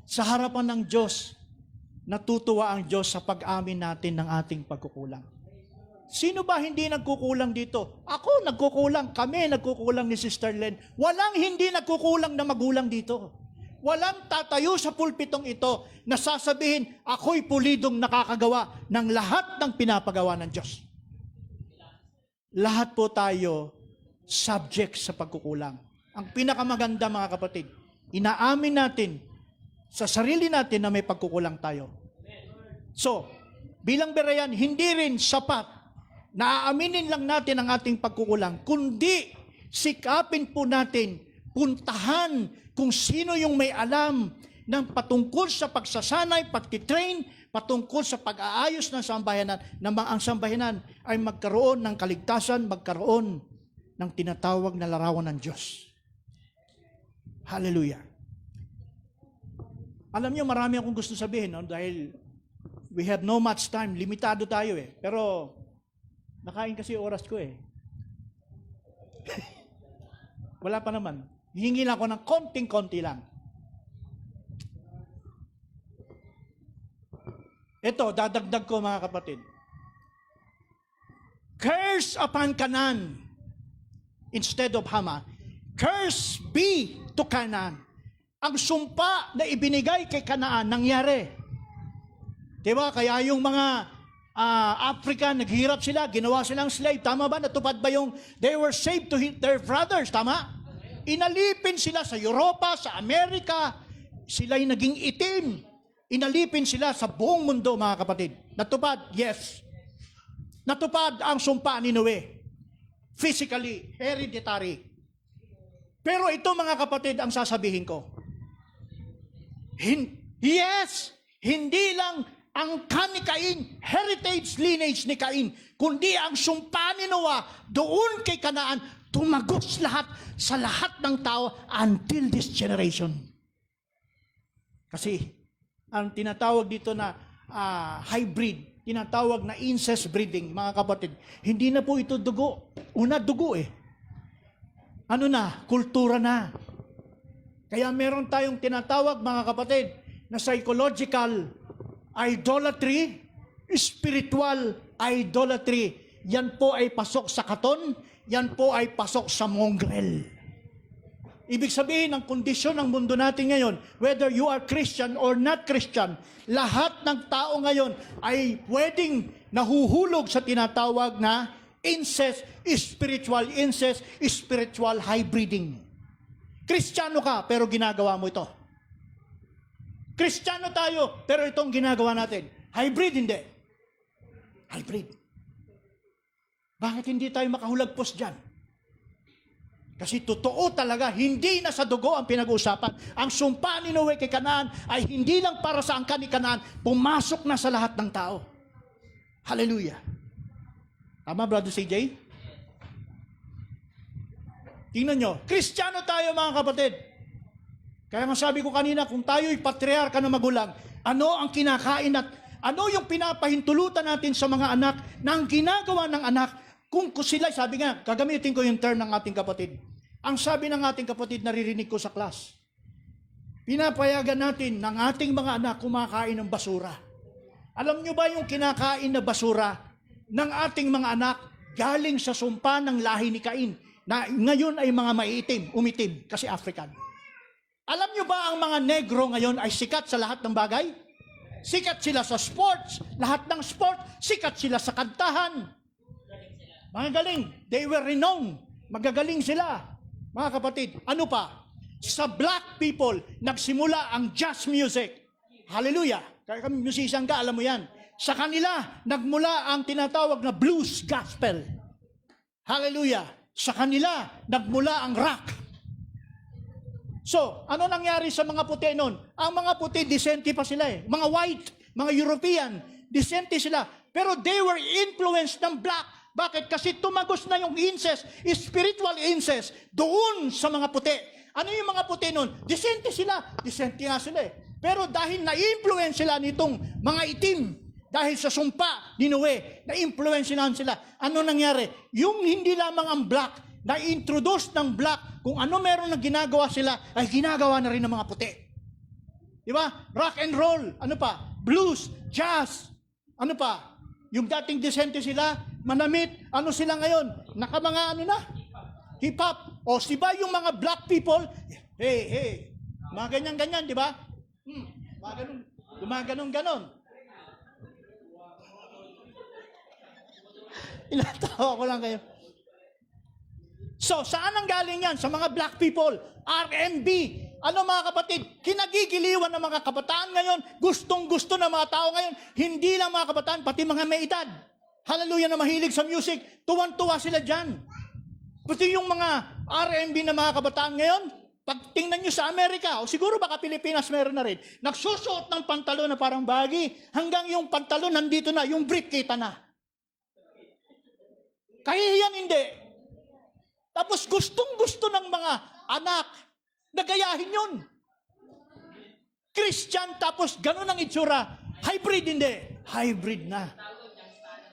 Sa harapan ng Diyos, natutuwa ang Diyos sa pag-amin natin ng ating pagkukulang. Sino ba hindi nagkukulang dito? Ako nagkukulang, kami nagkukulang ni Sister Len. Walang hindi nagkukulang na magulang dito. Walang tatayo sa pulpitong ito na sasabihin, ako'y pulidong nakakagawa ng lahat ng pinapagawa ng Diyos. Lahat po tayo subject sa pagkukulang. Ang pinakamaganda mga kapatid, inaamin natin sa sarili natin na may pagkukulang tayo. So, bilang berayan, hindi rin sapat na aaminin lang natin ang ating pagkukulang, kundi sikapin po natin, puntahan kung sino yung may alam ng patungkol sa pagsasanay, pagtitrain, patungkol sa pag-aayos ng sambayanan, na ang sambayanan ay magkaroon ng kaligtasan, magkaroon ng tinatawag na larawan ng Diyos. Hallelujah. Alam niyo, marami akong gusto sabihin, no? Dahil we have no much time. Limitado tayo eh. Pero, nakain kasi oras ko eh. Wala pa naman. Hihingi lang ako ng konting-konti lang. Ito, dadagdag ko mga kapatid. Curse upon Canaan instead of Hama. Curse be to Canaan. Ang sumpa na ibinigay kay Canaan, nangyari. Diba? Kaya yung mga Africa, naghirap sila, ginawa silang slave. Tama ba? Natupad ba yung they were saved to their brothers? Tama? Inalipin sila sa Europa, sa Amerika. Sila'y naging itim. Inalipin sila sa buong mundo, mga kapatid. Natupad? Yes. Natupad ang sumpa ni Noe. Physically, hereditary. Pero ito, mga kapatid, ang sasabihin ko. Yes, hindi lang ang ni Cain, heritage lineage ni Cain, kundi ang sumpa ni Noah doon kay Canaan, tumagos lahat sa lahat ng tao until this generation. Kasi, ang tinatawag dito na hybrid, tinatawag na incest breeding, mga kapatid, hindi na po ito dugo. Una, dugo eh. Ano na? Kultura na. Kaya meron tayong tinatawag, mga kapatid, na psychological idolatry, spiritual idolatry. Yan po ay pasok sa katon, yan po ay pasok sa mongrel. Ibig sabihin, ang kondisyon ng mundo natin ngayon, whether you are Christian or not Christian, lahat ng tao ngayon ay pwedeng nahuhulog sa tinatawag na incest, spiritual hybriding. Kristiyano ka, pero ginagawa mo ito. Kristiyano tayo, pero itong ginagawa natin. Hybrid, hindi. Hybrid. Bakit hindi tayo makahulagpos dyan? Kasi totoo talaga, hindi na sa dugo ang pinag-uusapan. Ang sumpa ni Noe kay Canaan ay hindi lang para sa angkan ni Canaan, pumasok na sa lahat ng tao. Hallelujah. Tama, Brother CJ? Tingnan nyo, Kristiyano tayo, mga kapatid. Kaya nga sabi ko kanina, kung tayo'y patriarka na magulang, ano ang kinakain at ano yung pinapahintulutan natin sa mga anak na ang ginagawa ng anak, kung sila, sabi nga, gagamitin ko yung term ng ating kapatid. Ang sabi ng ating kapatid, naririnig ko sa class, pinapayagan natin ng ating mga anak kumakain ng basura. Alam nyo ba yung kinakain na basura ng ating mga anak galing sa sumpa ng lahi ni Cain, na ngayon ay mga maiitim, umitim, kasi African. Alam nyo ba ang mga negro ngayon ay sikat sa lahat ng bagay? Sikat sila sa sports, lahat ng sport, sikat sila sa kantahan. Mga galing, they were renowned. Magagaling sila. Mga kapatid, ano pa? Sa black people, nagsimula ang jazz music. Hallelujah. Kaya kami musician ka, alam mo yan. Sa kanila, nagmula ang tinatawag na blues gospel. Hallelujah. Sa kanila, nagmula ang rock. So, ano nangyari sa mga puti noon? Ang mga puti, disente pa sila eh. Mga white, mga European, disente sila. Pero they were influenced ng black. Bakit? Kasi tumagos na yung incest, spiritual incest, doon sa mga puti. Ano yung mga puti noon? Disente sila. Disente nga sila eh. Pero dahil na-influence sila nitong mga itim, dahil sa sumpa ni Noe, na-influence sila. Ano nangyari? Yung hindi lamang ang black, na-introduce ng black, kung ano meron na ginagawa sila, ay ginagawa na rin ng mga puti. Diba? Rock and roll. Ano pa? Blues, jazz. Ano pa? Yung dating disente sila, manamit. Ano sila ngayon? Naka mga ano na? Hip-hop. O siba yung mga black people, hey. Mga ganyan-ganyan, di ba? Mga ganon-ganon. Inatawa ko lang kayo. So, saan ang galing yan? Sa mga black people, R&B. Ano mga kapatid? Kinagigiliwan ng mga kabataan ngayon, gustong-gusto ng mga tao ngayon, hindi lang mga kabataan, pati mga may edad. Hallelujah, na mahilig sa music, tuwan-tuwa sila dyan. Pati yung mga R&B na mga kabataan ngayon, pag tingnan nyo sa Amerika, o siguro baka Pilipinas meron na rin, nagsusuot ng pantalon na parang baggy, hanggang yung pantalon nandito na, yung brief kita na. Kahihiyan hindi. Tapos gustong-gusto ng mga anak na gayahin yun. Christian tapos ganun ang itsura. Hybrid hindi. Hybrid na.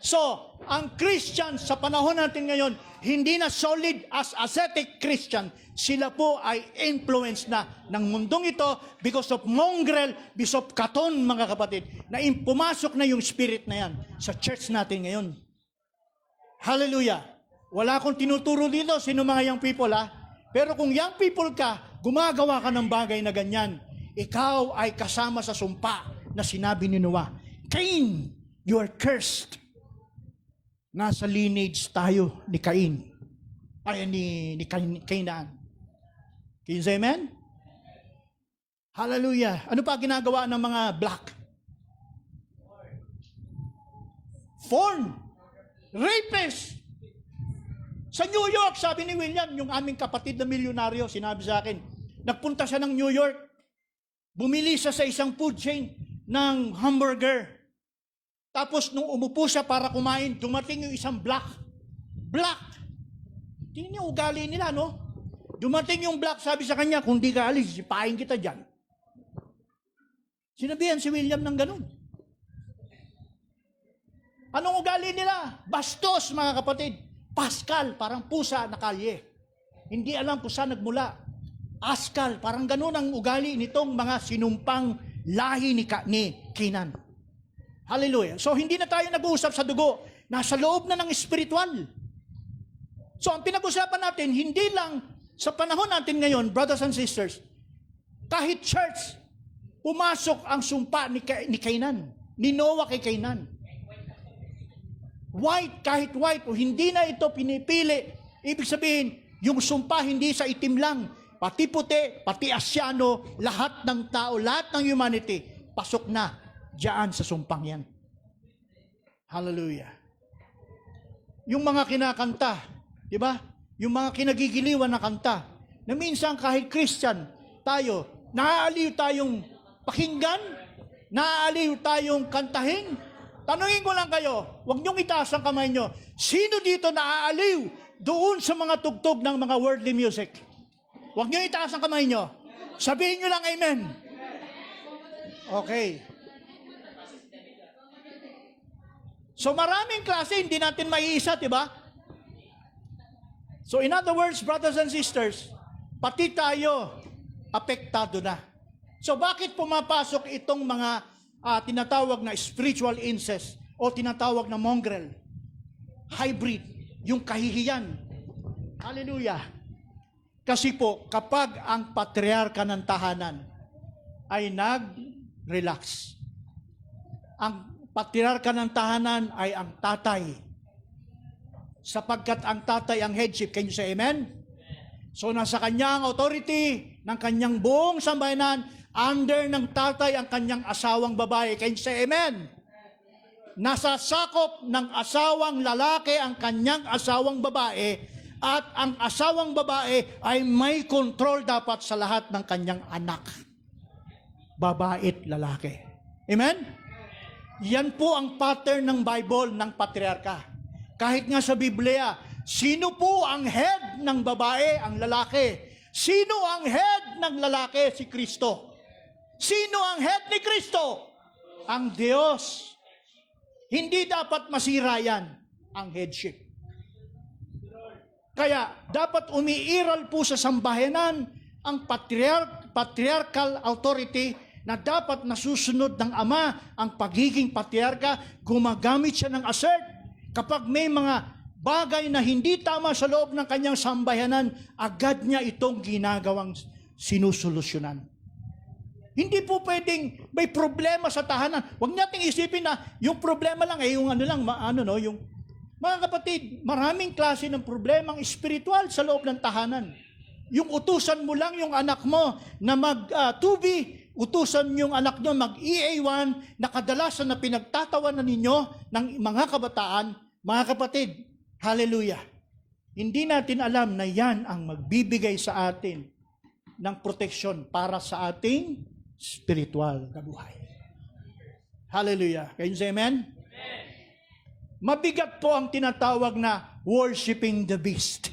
So, ang Christian sa panahon natin ngayon, hindi na solid as ascetic Christian. Sila po ay influence na ng mundong ito because of mongrel, because of katon, mga kapatid, na pumasok na yung spirit na yan sa church natin ngayon. Hallelujah. Wala akong tinuturo dito, sino mga young people ha? Pero kung young people ka, gumagawa ka ng bagay na ganyan, ikaw ay kasama sa sumpa na sinabi ni Noah, Cain, you are cursed. Nasa lineage tayo ni Cain. Ay, ni Canaan. Can you say amen? Hallelujah. Ano pa ginagawa ng mga black? Forn. Rapist. Sa New York, sabi ni William, yung aming kapatid na milyonaryo, sinabi sa akin, nagpunta siya ng New York, bumili siya sa isang food chain ng hamburger. Tapos nung umupo siya para kumain, dumating yung isang black. Black. Tingnan niyo ugali nila, no? Dumating yung black, sabi sa kanya, kung di ka alis, sipahin kita dyan. Sinabihan si William ng ganun. Anong ugali nila? Bastos, mga kapatid. Pascal, parang pusa na kalye. Hindi alam kung saan nagmula. Askal, parang ganun ang ugali nitong mga sinumpang lahi ni Canaan. Hallelujah. So, hindi na tayo nag-uusap sa dugo. Nasa loob na ng spiritual. So, ang pinag-usapan natin, hindi lang sa panahon natin ngayon, brothers and sisters, kahit church, pumasok ang sumpa ni Canaan, ni Noah kay Canaan. White, kahit white, o hindi na ito pinipili. Ibig sabihin, yung sumpa hindi sa itim lang, pati puti, pati Asyano, lahat ng tao, lahat ng humanity, pasok na diyan sa sumpang yan. Hallelujah. Yung mga kinakanta, di ba? Yung mga kinagigiliwan na kanta, na minsan kahit Christian tayo, naaaliw tayong pakinggan, naaaliw tayong kantahin. Tanungin ko lang kayo, huwag niyong itaas ang kamay niyo, sino dito naaaliw doon sa mga tugtog ng mga worldly music? Huwag niyong itaas ang kamay niyo. Sabihin niyo lang amen. Okay. So maraming klase, hindi natin maiisa, diba? So in other words, brothers and sisters, pati tayo, apektado na. So bakit pumapasok itong mga tinatawag na spiritual incest o tinatawag na mongrel? Hybrid, yung kahihiyan. Hallelujah. Kasi po, kapag ang patriarka ng tahanan ay nag-relax, ang patriarka ng tahanan ay ang tatay. Sapagkat ang tatay ang headship. Can you say amen? So nasa kanyang authority ng kanyang buong sambayanan, under ng tatay ang kanyang asawang babae. Can you say amen? Nasa sakop ng asawang lalaki ang kanyang asawang babae, at ang asawang babae ay may control dapat sa lahat ng kanyang anak. Babae at lalaki. Amen? Yan po ang pattern ng Bible ng patriarka. Kahit nga sa Biblia, sino po ang head ng babae? Ang lalaki. Sino ang head ng lalaki? Si Kristo. Sino ang head ni Kristo? Ang Diyos. Hindi dapat masira yan, ang headship. Kaya dapat umiiral po sa sambahanan ang patriarchal authority na dapat nasusunod ng ama ang pagiging patriarka. Gumagamit siya ng assert kapag may mga bagay na hindi tama sa loob ng kanyang sambayanan, agad niya itong ginagawang sinusolusyonan. Hindi po pwedeng may problema sa tahanan. Huwag nating isipin na yung problema lang ay yung yung mga kapatid, maraming klase ng problemang espiritual sa loob ng tahanan. Yung utusan mo lang yung anak mo na mag-2B, utusan yung anak nyo mag-EA1 na kadalasan na pinagtatawanan ninyo ng mga kabataan, mga kapatid, hallelujah. Hindi natin alam na yan ang magbibigay sa atin ng proteksyon para sa ating spiritual na buhay. Hallelujah. Can you say amen? Amen. Mabigat po ang tinatawag na worshiping the beast.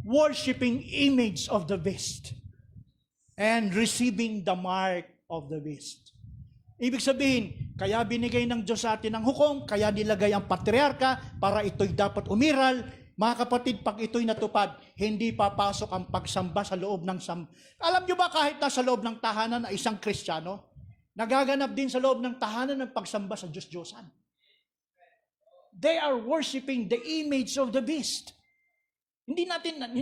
Worshiping image of the beast. And receiving the mark of the beast. Ibig sabihin, kaya binigay ng Diyos sa atin ang hukom, kaya nilagay ang patriarka para ito'y dapat umiral. Mga kapatid, pag ito'y natupad, hindi papasok ang pagsamba sa loob ng Alam nyo ba kahit nasa loob ng tahanan na isang Kristiyano, nagaganap din sa loob ng tahanan ng pagsamba sa Diyos-Diyosan. They are worshiping the image of the beast.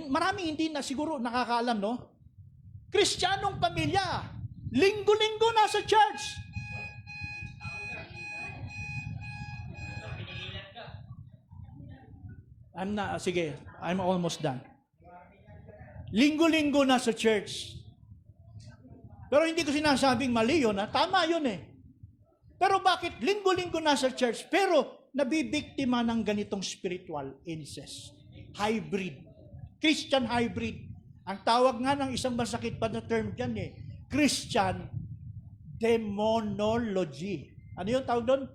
Marami hindi na siguro nakakaalam, no? Kristiyanong pamilya, linggo-linggo nasa church. I'm almost done. Linggo-linggo na sa church. Pero hindi ko sinasabing mali yun, tama yun eh. Pero bakit linggo-linggo na sa church, pero nabibiktima ng ganitong spiritual incest? Hybrid. Christian hybrid. Ang tawag nga ng isang masakit pa na term dyan Christian demonology. Ano yung tawag doon?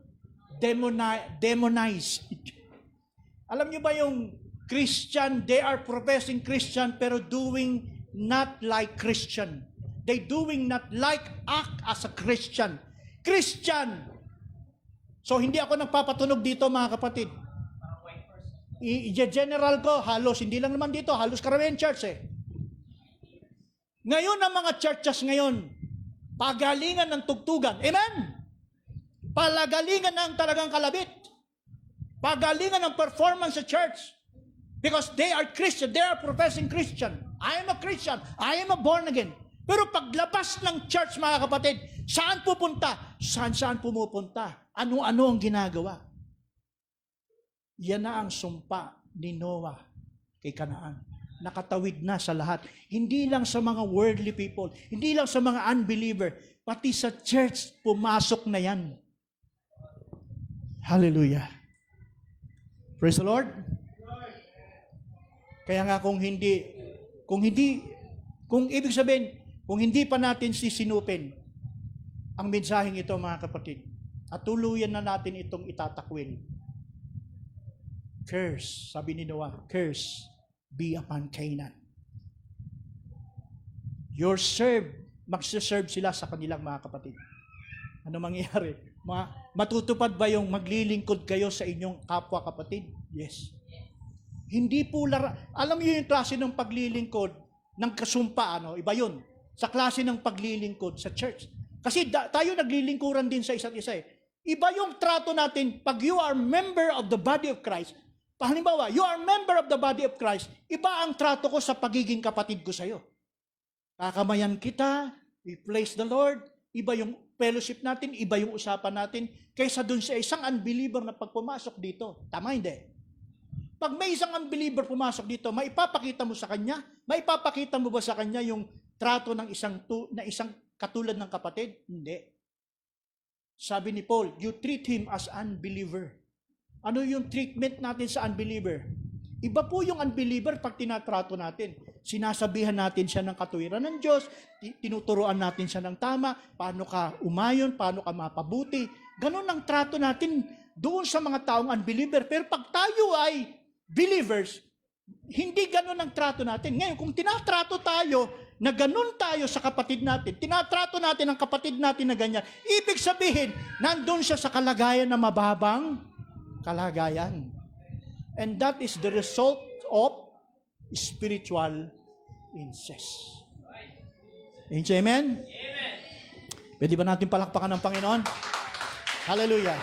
Demonize. Alam niyo ba yung Christian, they are professing Christian pero doing not like Christian. They doing not like act as a Christian. Christian. So hindi ako nagpapatunog dito mga kapatid. I-general ko, halos, hindi lang naman dito, halos karamihan church Ngayon ang mga churches ngayon, pagalingan ng tugtugan. Amen? Palagalingan ng talagang kalabit. Pagalingan ng performance sa church. Because they are Christian. They are professing Christian. I am a Christian. I am a born again. Pero paglabas ng church, mga kapatid, saan pupunta? Saan pumupunta? Ano-ano ang ginagawa? Yan na ang sumpa ni Noah kay Kanaan. Nakatawid na sa lahat. Hindi lang sa mga worldly people. Hindi lang sa mga unbeliever. Pati sa church, pumasok na yan. Hallelujah. Praise the Lord. Kaya nga kung ibig sabihin, kung hindi pa natin sisinupin ang mensaheng ito mga kapatid, at tuluyan na natin itong itatakwil. Curse, sabi ni Noah, curse be upon Canaan. Magsiserve sila sa kanilang mga kapatid. Ano mangyayari? Matutupad ba yung maglilingkod kayo sa inyong kapwa kapatid? Yes. Hindi po alam niyo yung klase ng paglilingkod ng kasumpa, iba yun. Sa klase ng paglilingkod sa church. Kasi tayo naglilingkuran din sa isa't isa Iba yung trato natin pag you are member of the body of Christ. Halimbawa, you are member of the body of Christ, iba ang trato ko sa pagiging kapatid ko sa'yo. Kakamayan kita, we praise the Lord, iba yung fellowship natin, iba yung usapan natin, kaysa dun sa isang unbeliever na pagpumasok dito. Tama, hindi? Pag may isang unbeliever pumasok dito, maipapakita mo sa kanya? Maipapakita mo ba sa kanya yung trato ng isang katulad ng kapatid? Hindi. Sabi ni Paul, you treat him as unbeliever. Ano yung treatment natin sa unbeliever? Iba po yung unbeliever pag tinatrato natin. Sinasabihan natin siya ng katuwiran ng Diyos, tinuturuan natin siya ng tama, paano ka umayon, paano ka mapabuti. Ganon ang trato natin doon sa mga taong unbeliever. Pero pag tayo ay believers, hindi ganon ang trato natin. Ngayon, kung tinatrato tayo na ganon tayo sa kapatid natin, tinatrato natin ang kapatid natin na ganyan, ibig sabihin, nandun siya sa kalagayan na mababang kalagayan. And that is the result of spiritual incest. Amen? Amen. Pwede ba natin palakpakan ng Panginoon? Hallelujah.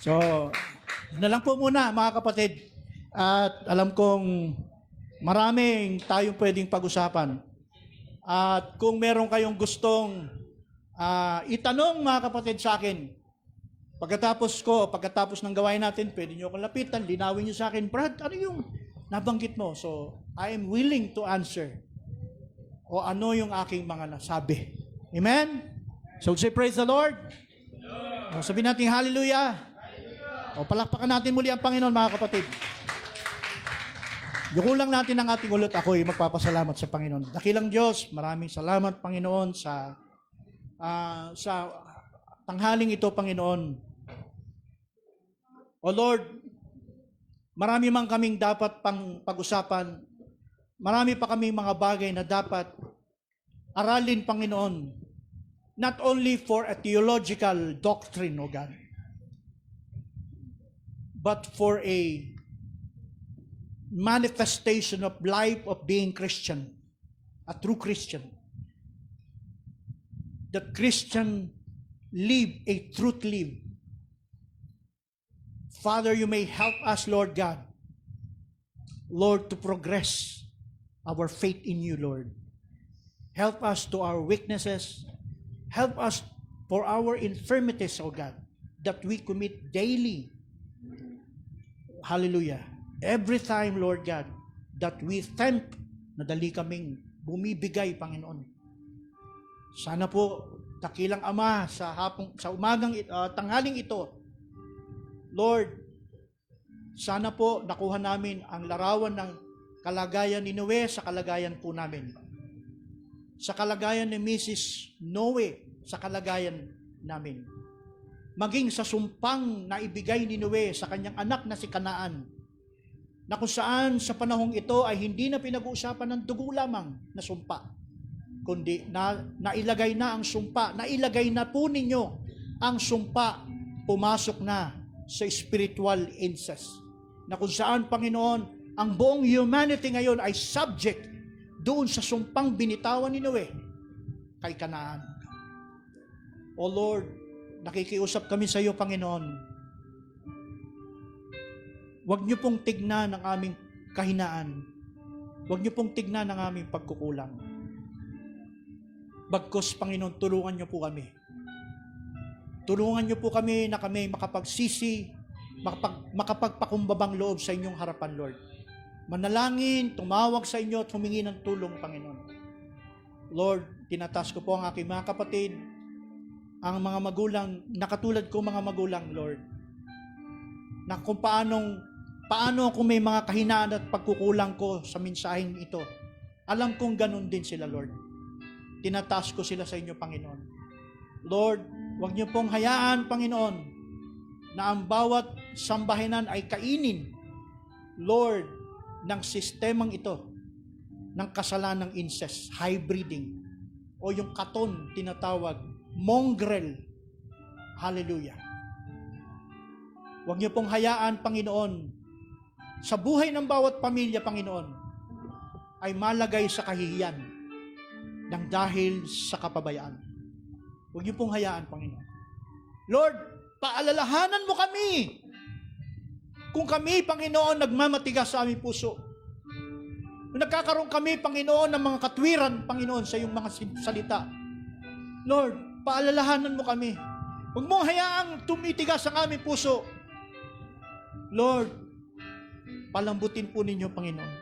So, na lang po muna mga kapatid. At alam kong maraming tayong pwedeng pag-usapan. At kung meron kayong gustong itanong mga kapatid sa akin, pagkatapos ng gawain natin, pwede nyo akong lapitan, linawin nyo sa akin, Brad, ano yung nabanggit mo? So, I am willing to answer. O ano yung aking mga nasabi. Amen? So, say praise the Lord. O, sabihin natin hallelujah. O, palakpakan natin muli ang Panginoon, mga kapatid. Yukulang natin ang ating ulot. Ako'y magpapasalamat sa Panginoon. Dakilang Diyos, maraming salamat, Panginoon, sa tanghaling ito, Panginoon. O Lord, marami man kaming dapat pang pag-usapan, marami pa kaming mga bagay na dapat aralin, Panginoon, not only for a theological doctrine, O God, but for a manifestation of life of being Christian, a true Christian. That Christian live a truth live. Father, you may help us, Lord God, Lord, to progress our faith in you, Lord. Help us to our weaknesses. Help us for our infirmities, O God, that we commit daily. Hallelujah. Every time, Lord God, that we tempt, nadali kaming bumibigay, Panginoon. Sana po, dakilang Ama, sa umagang tanghaling ito, Lord, sana po nakuha namin ang larawan ng kalagayan ni Noe sa kalagayan po namin. Sa kalagayan ni Mrs. Noe sa kalagayan namin. Maging sa sumpang na ibigay ni Noe sa kanyang anak na si Kanaan, na kung saan sa panahong ito ay hindi na pinag-uusapan ng dugo lamang na sumpa, kundi nailagay na ang sumpa, nailagay na po ninyo ang sumpa, pumasok na sa spiritual incest. Na kung saan, Panginoon, ang buong humanity ngayon ay subject doon sa sumpang binitawan ni Noe kay Kanaan. O Lord, nakikiusap kami sa iyo, Panginoon. Huwag niyo pong tignan ang aming kahinaan. Huwag niyo pong tignan ang aming pagkukulang. Bagkus, Panginoon, tulungan niyo po kami. Tulungan niyo po kami na kami makapagsisi, makapagpakumbabang loob sa inyong harapan, Lord. Manalangin, tumawag sa inyo at humingi ng tulong, Panginoon. Lord, tinatas ko po ang aking mga kapatid, ang mga magulang, nakatulad ko mga magulang, Lord, na kung paano kung may mga kahinaan at pagkukulang ko sa mensaheng ito, alam kong ganun din sila, Lord. Tinataas ko sila sa inyo, Panginoon. Lord, huwag niyo pong hayaan, Panginoon, na ang bawat sambahinan ay kainin, Lord, ng sistemang ito, ng kasalanang incest, hybriding, o yung katon, tinatawag, mongrel. Hallelujah. Huwag niyo pong hayaan, Panginoon, sa buhay ng bawat pamilya, Panginoon, ay malagay sa kahihiyan ng dahil sa kapabayaan. Huwag niyo pong hayaan, Panginoon. Lord, paalalahanan mo kami kung kami, Panginoon, nagmamatigas sa aming puso. Kung nagkakaroon kami, Panginoon, ng mga katwiran, Panginoon, sa iyong mga salita. Lord, paalalahanan mo kami. Huwag mong hayaang tumitigas ang aming puso. Lord, palambutin po ninyo, Panginoon.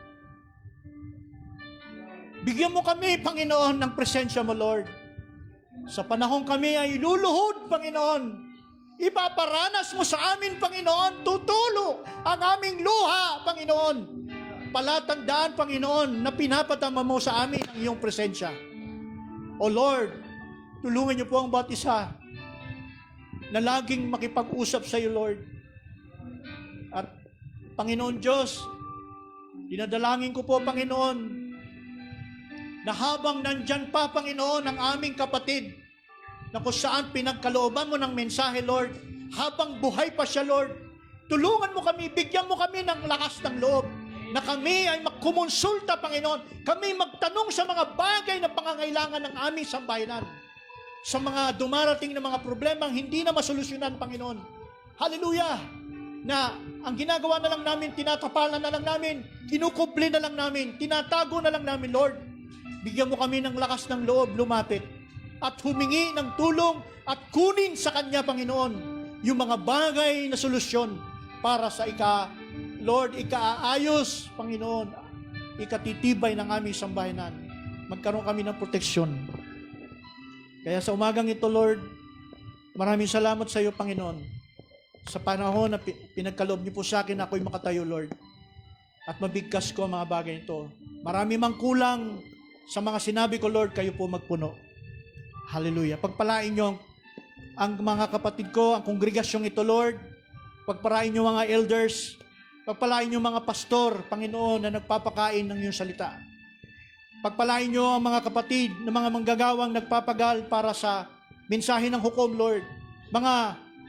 Bigyan mo kami, Panginoon, ng presensya mo, Lord. Sa panahon kami ay luluhod, Panginoon. Ipaparanas mo sa amin, Panginoon, tutulo ang aming luha, Panginoon. Palatandaan, Panginoon, na pinapatama mo sa amin ang iyong presensya. O Lord, tulungan niyo po ang bawat isa na laging makipag-usap sa iyo, Lord. At Panginoon Diyos, dinadalangin ko po, Panginoon, na habang nandyan pa, Panginoon, ang aming kapatid, na kung saan pinagkalooban mo ng mensahe, Lord, habang buhay pa siya, Lord, tulungan mo kami, bigyan mo kami ng lakas ng loob, na kami ay magkumonsulta, Panginoon, kami magtanong sa mga bagay na pangangailangan ng aming sambayanan, sa mga dumarating na mga problemang hindi na masolusyonan, Panginoon. Hallelujah! Na ang ginagawa na lang namin, tinatapalan na lang namin, kinukubli na lang namin, tinatago na lang namin, Lord. Bigyan mo kami ng lakas ng loob, lumapit, at humingi ng tulong at kunin sa Kanya, Panginoon, yung mga bagay na solusyon para sa Lord, ikaayos, Panginoon, ikatitibay ng aming sambayanan. Magkaroon kami ng proteksyon. Kaya sa umagang ito, Lord, maraming salamat sa iyo, Panginoon, sa panahon na pinagkaloob niyo po sa akin na ako'y makatayo, Lord, at mabigkas ko ang mga bagay ito. Marami mang kulang sa mga sinabi ko, Lord, kayo po magpuno. Hallelujah. Pagpalain niyo ang mga kapatid ko, ang kongregasyong ito, Lord. Pagpalain niyo mga elders. Pagpalain niyo mga pastor, Panginoon, na nagpapakain ng iyong salita. Pagpalain niyo ang mga kapatid na mga manggagawang nagpapagal para sa mensahe ng hukom, Lord. Mga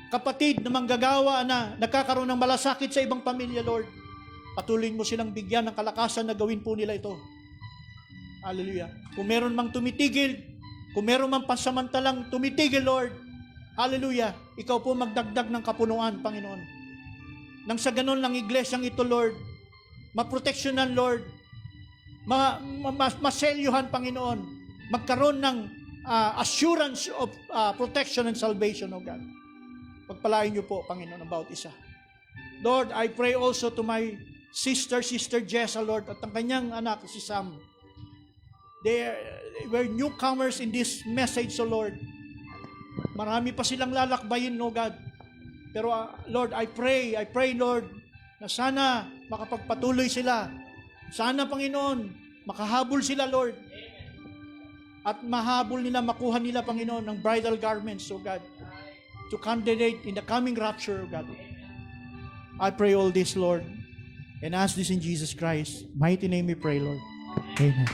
kapatid na manggagawa na nagkakaroon ng malasakit sa ibang pamilya, Lord. Patuloy mo silang bigyan ng kalakasan na gawin po nila ito. Hallelujah. Kung meron mang tumitigil, kung meron mang pansamantalang tumitigil, Lord, hallelujah, ikaw po magdagdag ng kapunuan, Panginoon. Nang sa ganon lang iglesyang ito, Lord, maproteksyonan, Lord, maselyuhan, Panginoon, magkaroon ng assurance of protection and salvation, O God. Pagpalain niyo po, Panginoon, ang bawat isa. Lord, I pray also to my Sister Jessa, Lord, at ang kanyang anak, si Sam. They were newcomers in this message, so Lord. Marami pa silang lalakbayin, no God. Pero Lord, I pray, Lord, na sana makapagpatuloy sila. Sana, Panginoon, makahabol sila, Lord. At mahabol nila, makuha nila, Panginoon, ng bridal garments, so God, to candidate in the coming rapture, God. I pray all this, Lord, and ask this in Jesus Christ. Mighty name we pray, Lord. Amen.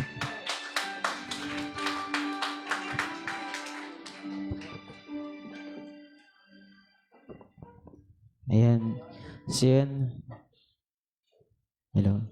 Ayan. So yun. Hello.